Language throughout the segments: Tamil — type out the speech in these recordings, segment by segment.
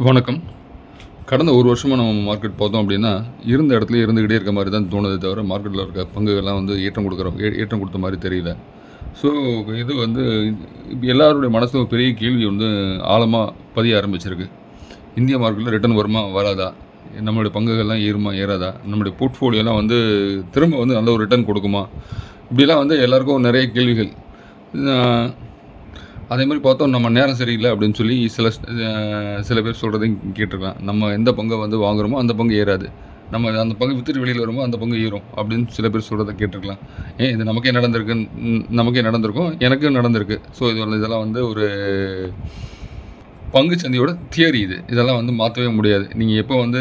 வணக்கம். கடந்த ஒரு வருஷமா நம்ம மார்க்கெட் பார்த்தோம் அப்படின்னா, இருந்த இடத்துலயே இருந்துக்கிட்டே இருக்க மாரி தான் தோணுதே தவிர, மார்க்கெட்ல இருக்க பங்குகள்லாம் வந்து ஏற்றம் கொடுத்த மாரி தெரியல. ஸோ, இது வந்து இப்ப எல்லாருடைய மனசுல ஒரு பெரிய கேள்வி வந்து ஆழமா பதிய ஆரம்பிச்சிருக்கு. இந்திய மார்க்கெட்ல ரிட்டர்ன் வருமா? வராதா? நம்மளுடைய பங்குகள்லாம் ஏறுமா? ஏறாதா? நம்முடைய போர்ட்ஃபோலியோலாம் வந்து திரும்ப வந்து நல்ல ஒரு ரிட்டர்ன் கொடுக்குமா? இப்படிலாம் வந்து எல்லாருக்கும் நெறைய கேள்விகள். அ அதே மாரி பார்த்தோம் நம்ம நேரம் சரியில்ல அப்படின்னு சொல்லி சில பேர் சொல்றதையும் கேட்டுருக்கலாம். நம்ம எந்த பங்க வந்து வாங்குறோமோ அந்த பங்கு ஏறாது. நம்ம அந்த பங்கு வித்துட்டு வெளியில வரும்போது அந்த பங்கு ஏறும் அப்படின்னு சில பேர் சொல்றத கேட்டுருக்கலாம். இது நமக்கே நமக்கே நடந்திருக்கும். எனக்கும் நடந்திருக்கு. ஸோ இதெல்லாம் வந்து ஒரு பங்கு சந்தையோட தியரி இது. இதெல்லாம் வந்து மாற்றவே முடியாது. நீங்க எப்போ வந்து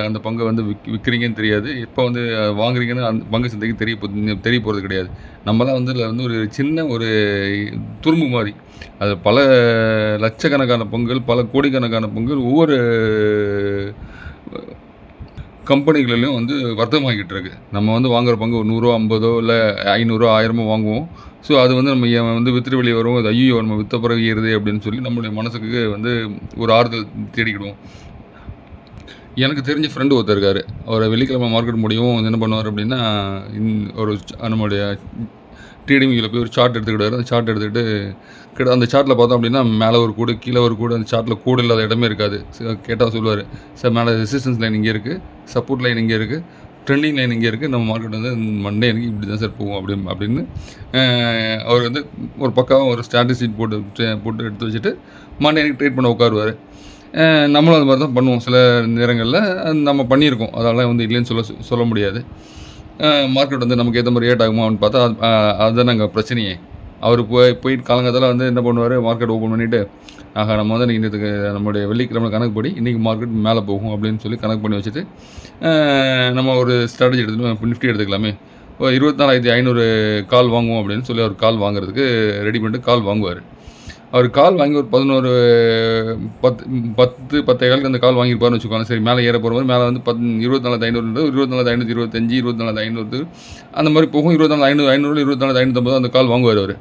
அந்த பங்க வந்து விக்கிறீங்கன்னு தெரியாது. எப்போ வந்து வாங்குறீங்கன்னு அந்த பங்கு சந்தைக்கு தெரிய போறது கிடையாது. நம்மலாம் வந்து இதில வந்து ஒரு சின்ன ஒரு துரும்பு மாரி. அது பல லட்சக்கணக்கான பங்குகள், பல கோடிக்கணக்கான பங்குகள் ஒவ்வொரு கம்பெனிகளிலும் வந்து வர்த்தகமாகிட்டு இருக்கு. நம்ம வந்து வாங்குற பங்கு ஒரு ரூ. 100 50 இல்ல ரூ. 500 1000 வாங்குவோம். ஸோ அது வந்து நம்ம வந்து வித்துட்டு வெளிய வரும். அது ஐய்யயோ! நம்ம வித்த பிறகு ஏறுதே அப்படின்னு சொல்லி நம்முடைய மனசுக்கு வந்து ஒரு ஆறுதல் தேடிக்கிடுவோம். எனக்கு தெரிஞ்ச ஃப்ரெண்டு ஒருத்தர் இருக்காரு. அவரு வெள்ளிக்கிழமை மார்க்கெட் முடியவும் என்ன பண்ணுவாரு அப்படின்னா, ஒரு நம்முடைய ட்ரேடிங் வியூல போய் ஒரு சார்ட் எடுத்துக்கிட்டாரு. அந்த சார்ட் எடுத்துக்கிட்டு அந்த சார்ட்டில் பார்த்தோம் அப்படின்னா, மேலே ஒரு கோடு, கீழே ஒரு கோடு. அந்த சார்ட்டில் கோடு இல்லாத இடமே இருக்காது. கேட்டா சொல்லுவாரு, "சார் மேலே ரெசிஸ்டன்ஸ் லைன் இங்கே இருக்குது, சப்போர்ட் லைன் இங்கே இருக்குது, ட்ரெண்டிங் லைன் இங்கே இருக்குது. நம்ம மார்க்கெட் வந்து மண்டே அன்னைக்கு இப்படி தான் சார் போகும்." அப்படின்னு அவர் வந்து ஒரு பக்காவாக ஒரு ஸ்ட்ராட்டஜி போட்டு எடுத்து வச்சுட்டு மண்டே அன்னைக்கு ட்ரேட் பண்ண உட்காருவார். நம்மளும் அது மாதிரி தான் பண்ணுவோம். சில நேரங்களில் நம்ம பண்ணியிருக்கோம். அதெல்லாம் வந்து இல்லைன்னு சொல்ல முடியாது. மார்க்கெட் வந்து நமக்கு ஏற்ற மாதிரி ரியாக்ட் ஆகுமான்னு பார்த்தா, அதுதானே அங்கே பிரச்சனையே. அவர் போயிட்டு காலங்காத்தால வந்து என்ன பண்ணுவார், மார்க்கெட் ஓப்பன் பண்ணிவிட்டு, ஆஹா நம்ம வந்து இன்றைக்கு நம்மளுடைய வெள்ளிக்கிழமை கணக்குப்படி இன்றைக்கி மார்க்கெட் மேலே போகும் அப்படின்னு சொல்லி கணக்கு பண்ணி வச்சுட்டு, நம்ம ஒரு ஸ்ட்ராட்டஜி எடுத்துகிட்டு நிஃப்டி எடுத்துக்கலாமே, 24,500 கால் வாங்குவோம் அப்படின்னு சொல்லி அவர் கால் வாங்குறதுக்கு ரெடி பண்ணிட்டு கால் வாங்குவார். அவர் கால் வாங்கி ஒரு 11 10 காலுக்கு அந்த கால் வாங்கியிருப்பாருன்னு வச்சுக்கோங்களேன். சரி மேலே ஏற போகிற மாதிரி மேலே வந்து 24,500 24,525 24,500 அந்த மாதிரி போகும். 24,500 24,550 அந்த கால் வாங்குவார் அவர்.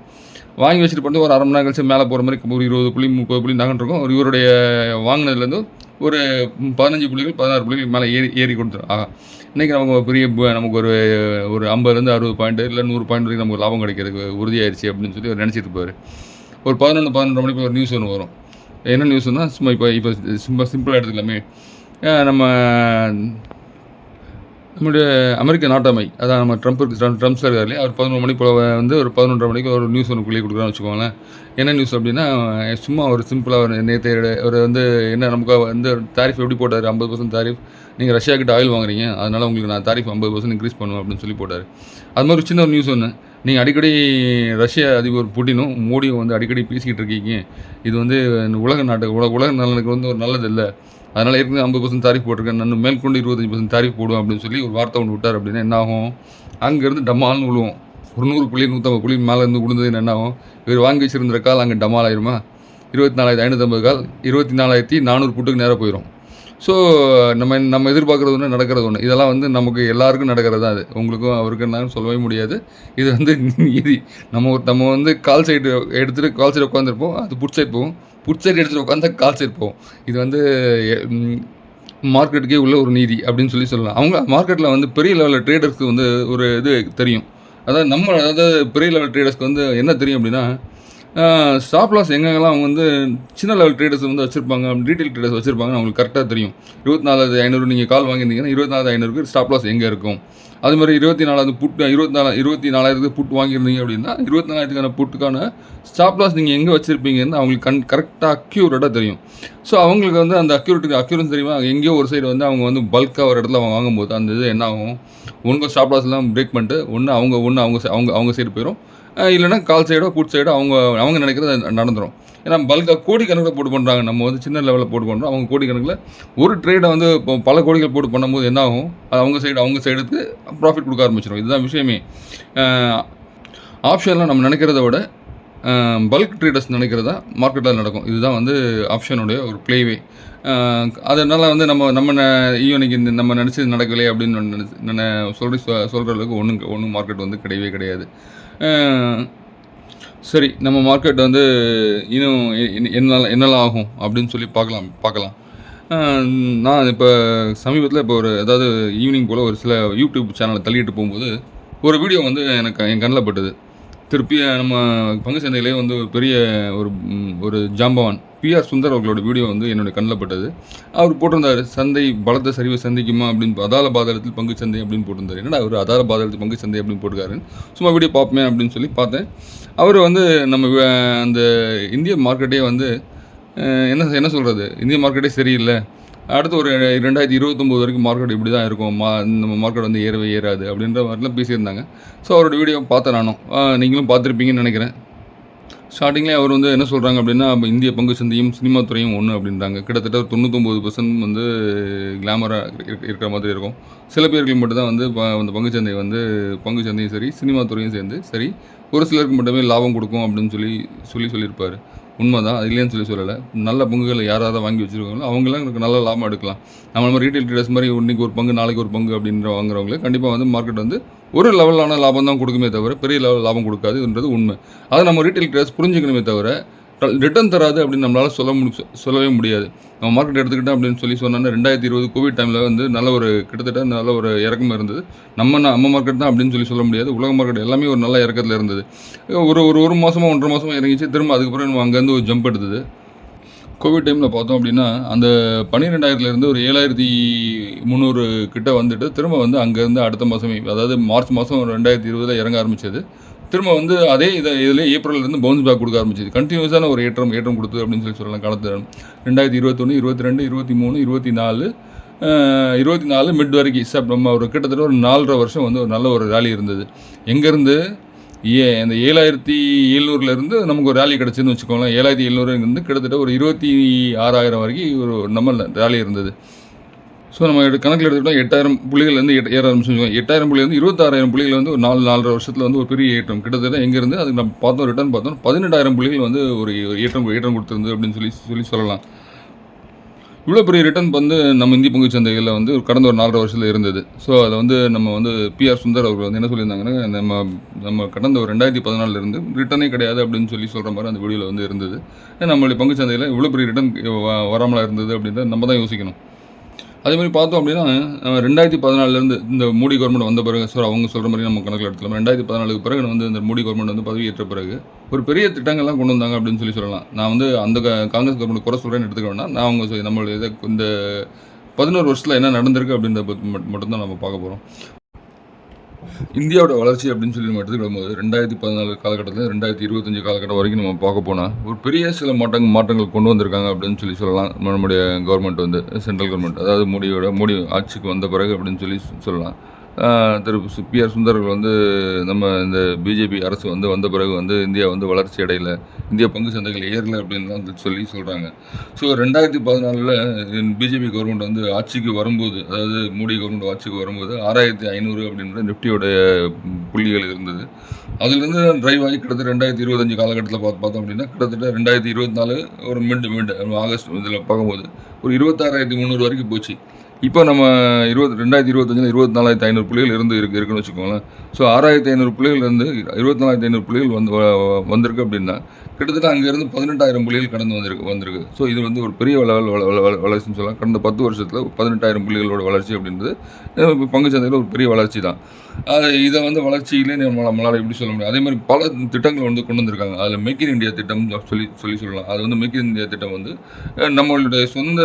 வாங்கி வச்சுட்டு பண்ணிட்டு ஒரு அரை மணி நேரம் கழிச்சு மேலே போகிற மாதிரி ஒரு 20 புள்ளி 30 புள்ளி நகர்ந்துருக்கும். ஒரு இவருடைய வாங்கினதுலேருந்து ஒரு 15 புள்ளிகள் 16 புள்ளிகள் மேலே ஏறி கொடுத்துரும். ஆஹா இன்றைக்கி நமக்கு ஒரு 50லேருந்து 60 பாயிண்ட் இல்லை 100 பாயிண்ட் வரைக்கும் நமக்கு லாபம் கிடைக்கிறதுக்கு உறுதியாயிருச்சு அப்படின்னு சொல்லி அவர் நினச்சிட்டு இருப்பார். ஒரு 11 மணிக்கு ஒரு நியூஸ் ஒன்று வரும். என்ன நியூஸ்னா இப்போ சிம்பிளாக எடுத்துக்கலாமே, நம்முடைய அமெரிக்க நாட்டாமை, அதான் நம்ம ட்ரம்ப் சார் இருக்கார் இல்லையா, அவர் 11 மணி போல் வந்து ஒரு 11:30 மணிக்கு ஒரு நியூஸ் ஒன்று கொடுக்குறான்னு வச்சுக்கோங்களேன். என்ன நியூஸ் அப்படின்னா, சும்மா ஒரு சிம்பிளாக ஒரு நேற்று ஒரு வந்து என்ன நமக்கு வந்து தாரிஃப் எப்படி போட்டார், 50% தாரிஃப், நீங்கள் ரஷ்யா கிட்ட ஆயில் வாங்குறீங்க, அதனால் உங்களுக்கு நான் தாரிஃப் 50% இன்க்ரீஸ் பண்ணுவேன் அப்படின்னு சொல்லி போட்டார். அது மாதிரி ஒரு சின்ன ஒரு நியூஸ் ஒன்று, நீங்கள் அடிக்கடி ரஷ்ய அதிபர் புட்டினும் மோடியும் வந்து அடிக்கடி பேசிக்கிட்டு இருக்கீங்க, இது வந்து உலக நலனுக்கு வந்து ஒரு நல்லது இல்லை, அதனால் ஏற்கனவே 50% தாரிஃப் போட்டிருக்கேன், நான் மேற்கொண்டு 25% தாரிஃப் போடுவேன் அப்படின்னு சொல்லி ஒரு வார்த்தை ஒன்று விட்டார். அப்படின்னா என்ன ஆகும், அங்கேருந்து டமால்னு விழுவோம். ஒரு 100 புள்ளி 150 புள்ளி மேலே இருந்து விழுந்தது என்ன ஆகும், இவர் வாங்கி வச்சிருந்த கால் அங்கே டமால் ஆயிருமா, 24,550 கால் 24,400 புட்டுக்கு நேராக போயிடும். ஸோ நம்ம எதிர்பார்க்குறது ஒன்று, நடக்கிறது ஒன்று. இதெல்லாம் வந்து நமக்கு எல்லாருக்கும் நடக்கிறது தான். அது உங்களுக்கும் அவருக்குன்னு சொல்லவே முடியாது. இது வந்து நீதி. நம்ம வந்து கால் சைடு எடுத்துகிட்டு கால் சைடு உட்காந்துருப்போம், அது புட் சைடு போகும், புட் சைடு எடுத்துகிட்டு உட்காந்தா கால் சைடு போகும். இது வந்து மார்க்கெட்டுக்கே உள்ள ஒரு நீதி அப்படின்னு சொல்லலாம். அவங்க மார்க்கெட்டில் வந்து பெரிய லெவலில் ட்ரேடர்ஸ்க்கு வந்து ஒரு இது தெரியும். அதாவது பெரிய லெவல் ட்ரேடர்ஸ்க்கு வந்து என்ன தெரியும் அப்படின்னா, ஸ்டாப் லாஸ் எங்கெங்கெல்லாம் அவங்க வந்து சின்ன லெவல் ட்ரேடர்ஸ் வந்து வச்சுருப்பாங்க, ரீட்டைல் ட்ரேடர்ஸ் வச்சுருப்பாங்கன்னு அவங்களுக்கு கரெக்டாக தெரியும். 24,500 நீங்கள் கால் வாங்கியிருந்தீங்கன்னா 24,500க்கு ஸ்டாப் லாஸ் எங்கே இருக்கும். அது மாதிரி 24,000 புட் வாங்கியிருந்தீங்க அப்படின்னா 24,000க்கான புட்டுக்கான ஸ்டாப் லாஸ் நீங்கள் எங்கே வச்சுருப்பீங்கன்னு அவங்களுக்கு கரெக்டாக அக்யூரேட்டாக தெரியும். ஸோ அவங்களுக்கு வந்து அந்த அக்யூரன்ஸ் தெரியுமா, எங்கேயோ ஒரு சைடு வந்து அவங்க வந்து பல்காக ஒரு இடத்துல அவங்க வாங்கும்போது அந்த இது என்ன ஆகும், ஒன்று ஸ்டாப் லாஸ்லாம் பிரேக் பண்ணிட்டு அவங்க சைடு போயிடும், இல்லைனா கால் சைடோ புட் சைடோ அவங்க நினைக்கிறது நடந்துடும். ஏன்னா பல்காக கோடிக்கணக்கில் போட்டு பண்ணுறாங்க, நம்ம வந்து சின்ன லெவலில் போட்டு பண்ணுறோம், அவங்க கோடிக்கணக்கில் ஒரு ட்ரேடை வந்து இப்போ பல கோடிகள் போட்டு பண்ணும்போது என்ன ஆகும், அது அவங்க சைடுக்கு ப்ராஃபிட் கொடுக்க ஆரம்பிச்சிடும். இதுதான் விஷயமே. ஆப்ஷன்லாம் நம்ம நினைக்கிறத விட பல்க் ட்ரேடர்ஸ் நினைக்கிறதா மார்க்கெட்டில் நடக்கும். இதுதான் வந்து ஆப்ஷனுடைய ஒரு ப்ளேவே. அதனால் வந்து இன்னைக்கு நம்ம நினச்சது நடக்கலை அப்படின்னு சொல்கிற அளவுக்கு ஒன்றும் மார்க்கெட் வந்து கிடையவே கிடையாது. சரி, நம்ம மார்க்கெட் வந்து இன்னும் என்னெல்லாம் ஆகும் அப்படின்னு சொல்லி பார்க்கலாம். அ நான் இப்போ சமீபத்தில இப்போ ஒரு அதாவது ஈவினிங் போல ஒரு சில யூடியூப் சேனல தள்ளிட்டு போம்போது, ஒரு வீடியோ வந்து எனக்கு என் கண்ல பட்டது. திருப்பி நம்ம பங்கு சந்தையிலேயே வந்து ஒரு பெரிய ஒரு ஜாம்பவான் பிஆர் சுந்தர் அவர்களோட வீடியோ வந்து என்னுடைய கண்ல பட்டது. அவர் போட்டிருந்தாரு, "சந்தை பலத்த சரிவை சந்திக்குமா?" அப்படின்னு அதால பாதாளத்தில் பங்கு சந்தை அப்படின்னு போட்டிருந்தாரு. என்னடா அவரு அதால பாதாளத்தில் பங்கு சந்தை அப்படின்னு போட்டிருக்காருன்னு சும்மா வீடியோ பார்ப்போமே அப்படின்னு சொல்லி பார்த்தேன். அவரு வந்து நம்ம அந்த இந்திய மார்க்கெட்டே வந்து என்ன என்ன சொல்றது? இந்திய மார்க்கெட்டே சரியில்ல. அடுத்து ஒரு 2029 வரைக்கும் மார்க்கெட் இப்படி தான் இருக்கும். நம்ம மார்க்கெட் வந்து ஏறவே ஏறாது அப்படின்ற மாதிரிலாம் பேசியிருந்தாங்க. ஸோ அவரோட வீடியோ பார்த்தேன் நானும். நீங்களும் பார்த்துருப்பீங்கன்னு நினைக்கிறேன். ஸ்டார்டிங்லேயே அவர் வந்து என்ன சொல்கிறாங்க அப்படின்னா, இந்திய பங்கு சந்தையும் சினிமா துறையும் ஒன்று அப்படின்றாங்க. கிட்டத்தட்ட ஒரு 99% வந்து கிளாமராக இருக்கிற மாதிரி இருக்கும். சில பேருக்கு மட்டும் தான் வந்து அந்த பங்குச்சந்தை வந்து பங்கு சந்தையும் சரி, சினிமா துறையும் சேர்ந்து சரி, ஒரு சிலருக்கு மட்டுமே லாபம் கொடுக்கும் அப்படின்னு சொல்லியிருப்பார். உண்மைதான், அது இல்லைன்னு சொல்லலை. நல்ல பங்குகளை யாராவது வாங்கி வச்சுருக்காங்களோ அவங்களாம் எனக்கு நல்ல லாபம் எடுக்கலாம். நம்ம மாதிரி ரீட்டைல் ட்ரேடர்ஸ் மாதிரி இன்னைக்கு ஒரு பங்கு நாளைக்கு ஒரு பங்கு அப்படின்ற வாங்குறவங்களே கண்டிப்பாக வந்து மார்க்கெட் வந்து ஒரு லெவலான லாபம் தான் கொடுக்குமே தவிர பெரிய லெவல் லாபம் கொடுக்காதுன்றது உண்மை. அதை நம்ம ரீட்டைல் ட்ரேடர்ஸ் புரிஞ்சுக்கணுமே தவிர ரிட்டர்ன் தராது அப்படின்னு நம்மளால் சொல்லவே முடியாது. நம்ம மார்க்கெட் எடுத்துக்கிட்டோம் அப்படின்னு சொன்னோன்னா 2020 கோவிட் டைமில் வந்து கிட்டத்தட்ட நல்ல ஒரு இறக்கம் இருந்தது. நம்ம மார்க்கெட் தான் அப்படின்னு சொல்ல முடியாது. உலக மார்க்கெட் எல்லாமே ஒரு நல்ல இறக்கத்தில் இருந்தது. ஒரு மாதமோ 1.5 மாதமோ இறங்கிச்சு. திரும்ப அதுக்கப்புறம் நம்ம அங்கேருந்து ஒரு ஜம்ப் எடுத்தது. கோவிட் டைமில் பார்த்தோம் அப்படின்னா அந்த 12,000லேருந்து ஒரு 7,300 கிட்ட வந்துட்டு திரும்ப வந்து அங்கேருந்து அடுத்த மாதமே, அதாவது மார்ச் மாதம் 2020 இறங்க ஆரம்பிச்சது. திரும்ப வந்து அதே இதில் ஏப்ரல்லேருந்து பவுன்ஸ் பேக் கொடுக்க ஆரம்பிச்சது. கண்டினியூஸான ஒரு ஏற்றம் கொடுத்தது அப்படின்னு சொல்லலாம். காலத்தில் 2021, 22, 23, 24, 24 மிட் வரைக்கும் நம்ம ஒரு கிட்டத்தட்ட ஒரு 4.5 வருஷம் வந்து ஒரு நல்ல ஒரு ரேலி இருந்தது. எங்கேருந்து அந்த 7,700லேருந்து நமக்கு ஒரு ரேலி கிடச்சின்னு வச்சுக்கோங்களேன். 7,700 கிட்டத்தட்ட ஒரு 26,000 வரைக்கும் ஒரு நம்ம ரேலி இருந்தது. ஸோ நம்ம கணக்கில் எடுத்துக்கிட்டோம் 8,000 புள்ளிகள்லேருந்து ஏற ஆரம்பிச்சு 8,000 புள்ளிலேருந்து 26,000 புள்ளிகள் வந்து ஒரு 4.5 வருஷத்தில் வந்து ஒரு பெரிய ஏற்றம் கிட்டத்தட்ட எங்கேருந்து அதுக்கு நம்ம பார்த்தோம் ரிட்டர்ன் பார்த்தோம் 18,000 புள்ளிகள் வந்து ஒரு ஏற்றம் கொடுத்துருந்து அப்படின்னு சொல்லலாம். இவ்வளோ பெரிய ரிட்டர்ன் வந்து நம்ம இந்திய பங்கு சந்தைகளில் வந்து கடந்த ஒரு 4.5 வருஷத்தில் இருந்தது. ஸோ அதை வந்து நம்ம வந்து பிஆர் சுந்தர் அவர்கள் வந்து என்ன சொல்லியிருந்தாங்கன்னா, நம்ம கடந்த ஒரு 2014 ரிட்டர்னே கிடையாது அப்படின்னு சொல்கிற மாதிரி அந்த வீடியோவில் வந்து இருந்தது. நம்மளுடைய பங்கு சந்தையில் இவ்வளோ பெரிய ரிட்டர்ன் வராமலாக இருந்தது அப்படின்றத நம்ம தான் யோசிக்கணும். அதே மாதிரி பார்த்தோம் அப்படின்னா 2014 இந்த மோடி கவர்மெண்ட் வந்த பிறகு அவங்க சொல்கிற மாதிரி நம்ம கணக்கில் எடுத்துக்கலாம். 2014 பிறகு வந்து இந்த மோடி கவர்மெண்ட் வந்து பதவியேற்ற பிறகு ஒரு பெரிய திட்டங்கள்லாம் கொண்டு வந்தாங்க அப்படின்னு சொல்லலாம். நான் வந்து அந்த காங்கிரஸ் கவர்மெண்ட் குறை சொல்கிறேன்னு எடுத்துக்க வேண்டாம். நான் அவங்க நம்மளுடைய இந்த 11 வருஷத்தில் என்ன நடந்திருக்கு அப்படின்றத மட்டும்தான் நம்ம பார்க்க போகிறோம். இந்தியாவோட வளர்ச்சி அப்படின்னு சொல்லி நம்ம எடுத்துக்கிடும்போது 2014 காலகட்டத்தில் 2025 காலகட்டம் வரைக்கும் நம்ம பார்க்க போனால் ஒரு பெரிய சில மாற்றங்கள் கொண்டு வந்திருக்காங்க அப்படின்னு சொல்லலாம். நம்முடைய கவர்மெண்ட் வந்து சென்ட்ரல் கவர்மெண்ட், அதாவது மோடி ஆட்சிக்கு வந்த பிறகு அப்படின்னு சொல்லலாம். திரு பிஆர் சுந்தர்கள் வந்து நம்ம இந்த பிஜேபி அரசு வந்து வந்த பிறகு வந்து இந்தியா வந்து வளர்ச்சி அடையலை, இந்திய பங்கு சந்தைகள் ஏறலை அப்படின்னு சொல்கிறாங்க. ஸோ 2014 பிஜேபி கவர்மெண்ட் வந்து ஆட்சிக்கு வரும்போது, அதாவது மோடி கவர்மெண்ட் ஆட்சிக்கு வரும்போது 6,500 அப்படின்ற நிஃப்டியோடைய புள்ளிகள் இருந்தது. அதுலேருந்து ட்ரைவ் ஆகி கிட்டத்தட்ட 2025 காலகட்டத்தில் பார்த்தோம் அப்படின்னா கிட்டத்தட்ட 2024 ஒரு மிட் ஆகஸ்ட் இதில் பார்க்கும்போது ஒரு 26,300 வரைக்கும் போச்சு. இப்போ நம்ம 2025 24,500 புள்ளிகள் இருக்குன்னு வச்சுக்கோங்களேன். ஸோ 6,500 புள்ளிகள்லேருந்து 24,500 புள்ளிகள் வந்திருக்கு அப்படின்னா கிட்டத்தட்ட அங்கேருந்து 18,000 புள்ளிகள் கடந்து வந்திருக்கு. ஸோ இது வந்து ஒரு பெரிய வளர்ச்சின்னு சொல்லலாம். கடந்த 10 வருஷத்தில் 18,000 புள்ளிகளோட வளர்ச்சி அப்படின்றது பங்கு சந்தையில் ஒரு பெரிய வளர்ச்சி தான். இதை வந்து வளர்ச்சியிலே நம்மளால் எப்படி சொல்ல முடியும். அதே மாதிரி பல திட்டங்கள் வந்து கொண்டு வந்திருக்காங்க. அதில் மேக் இன் இந்தியா திட்டம் சொல்லலாம். அது வந்து மேக் இன் இந்தியா திட்டம் வந்து நம்மளுடைய சொந்த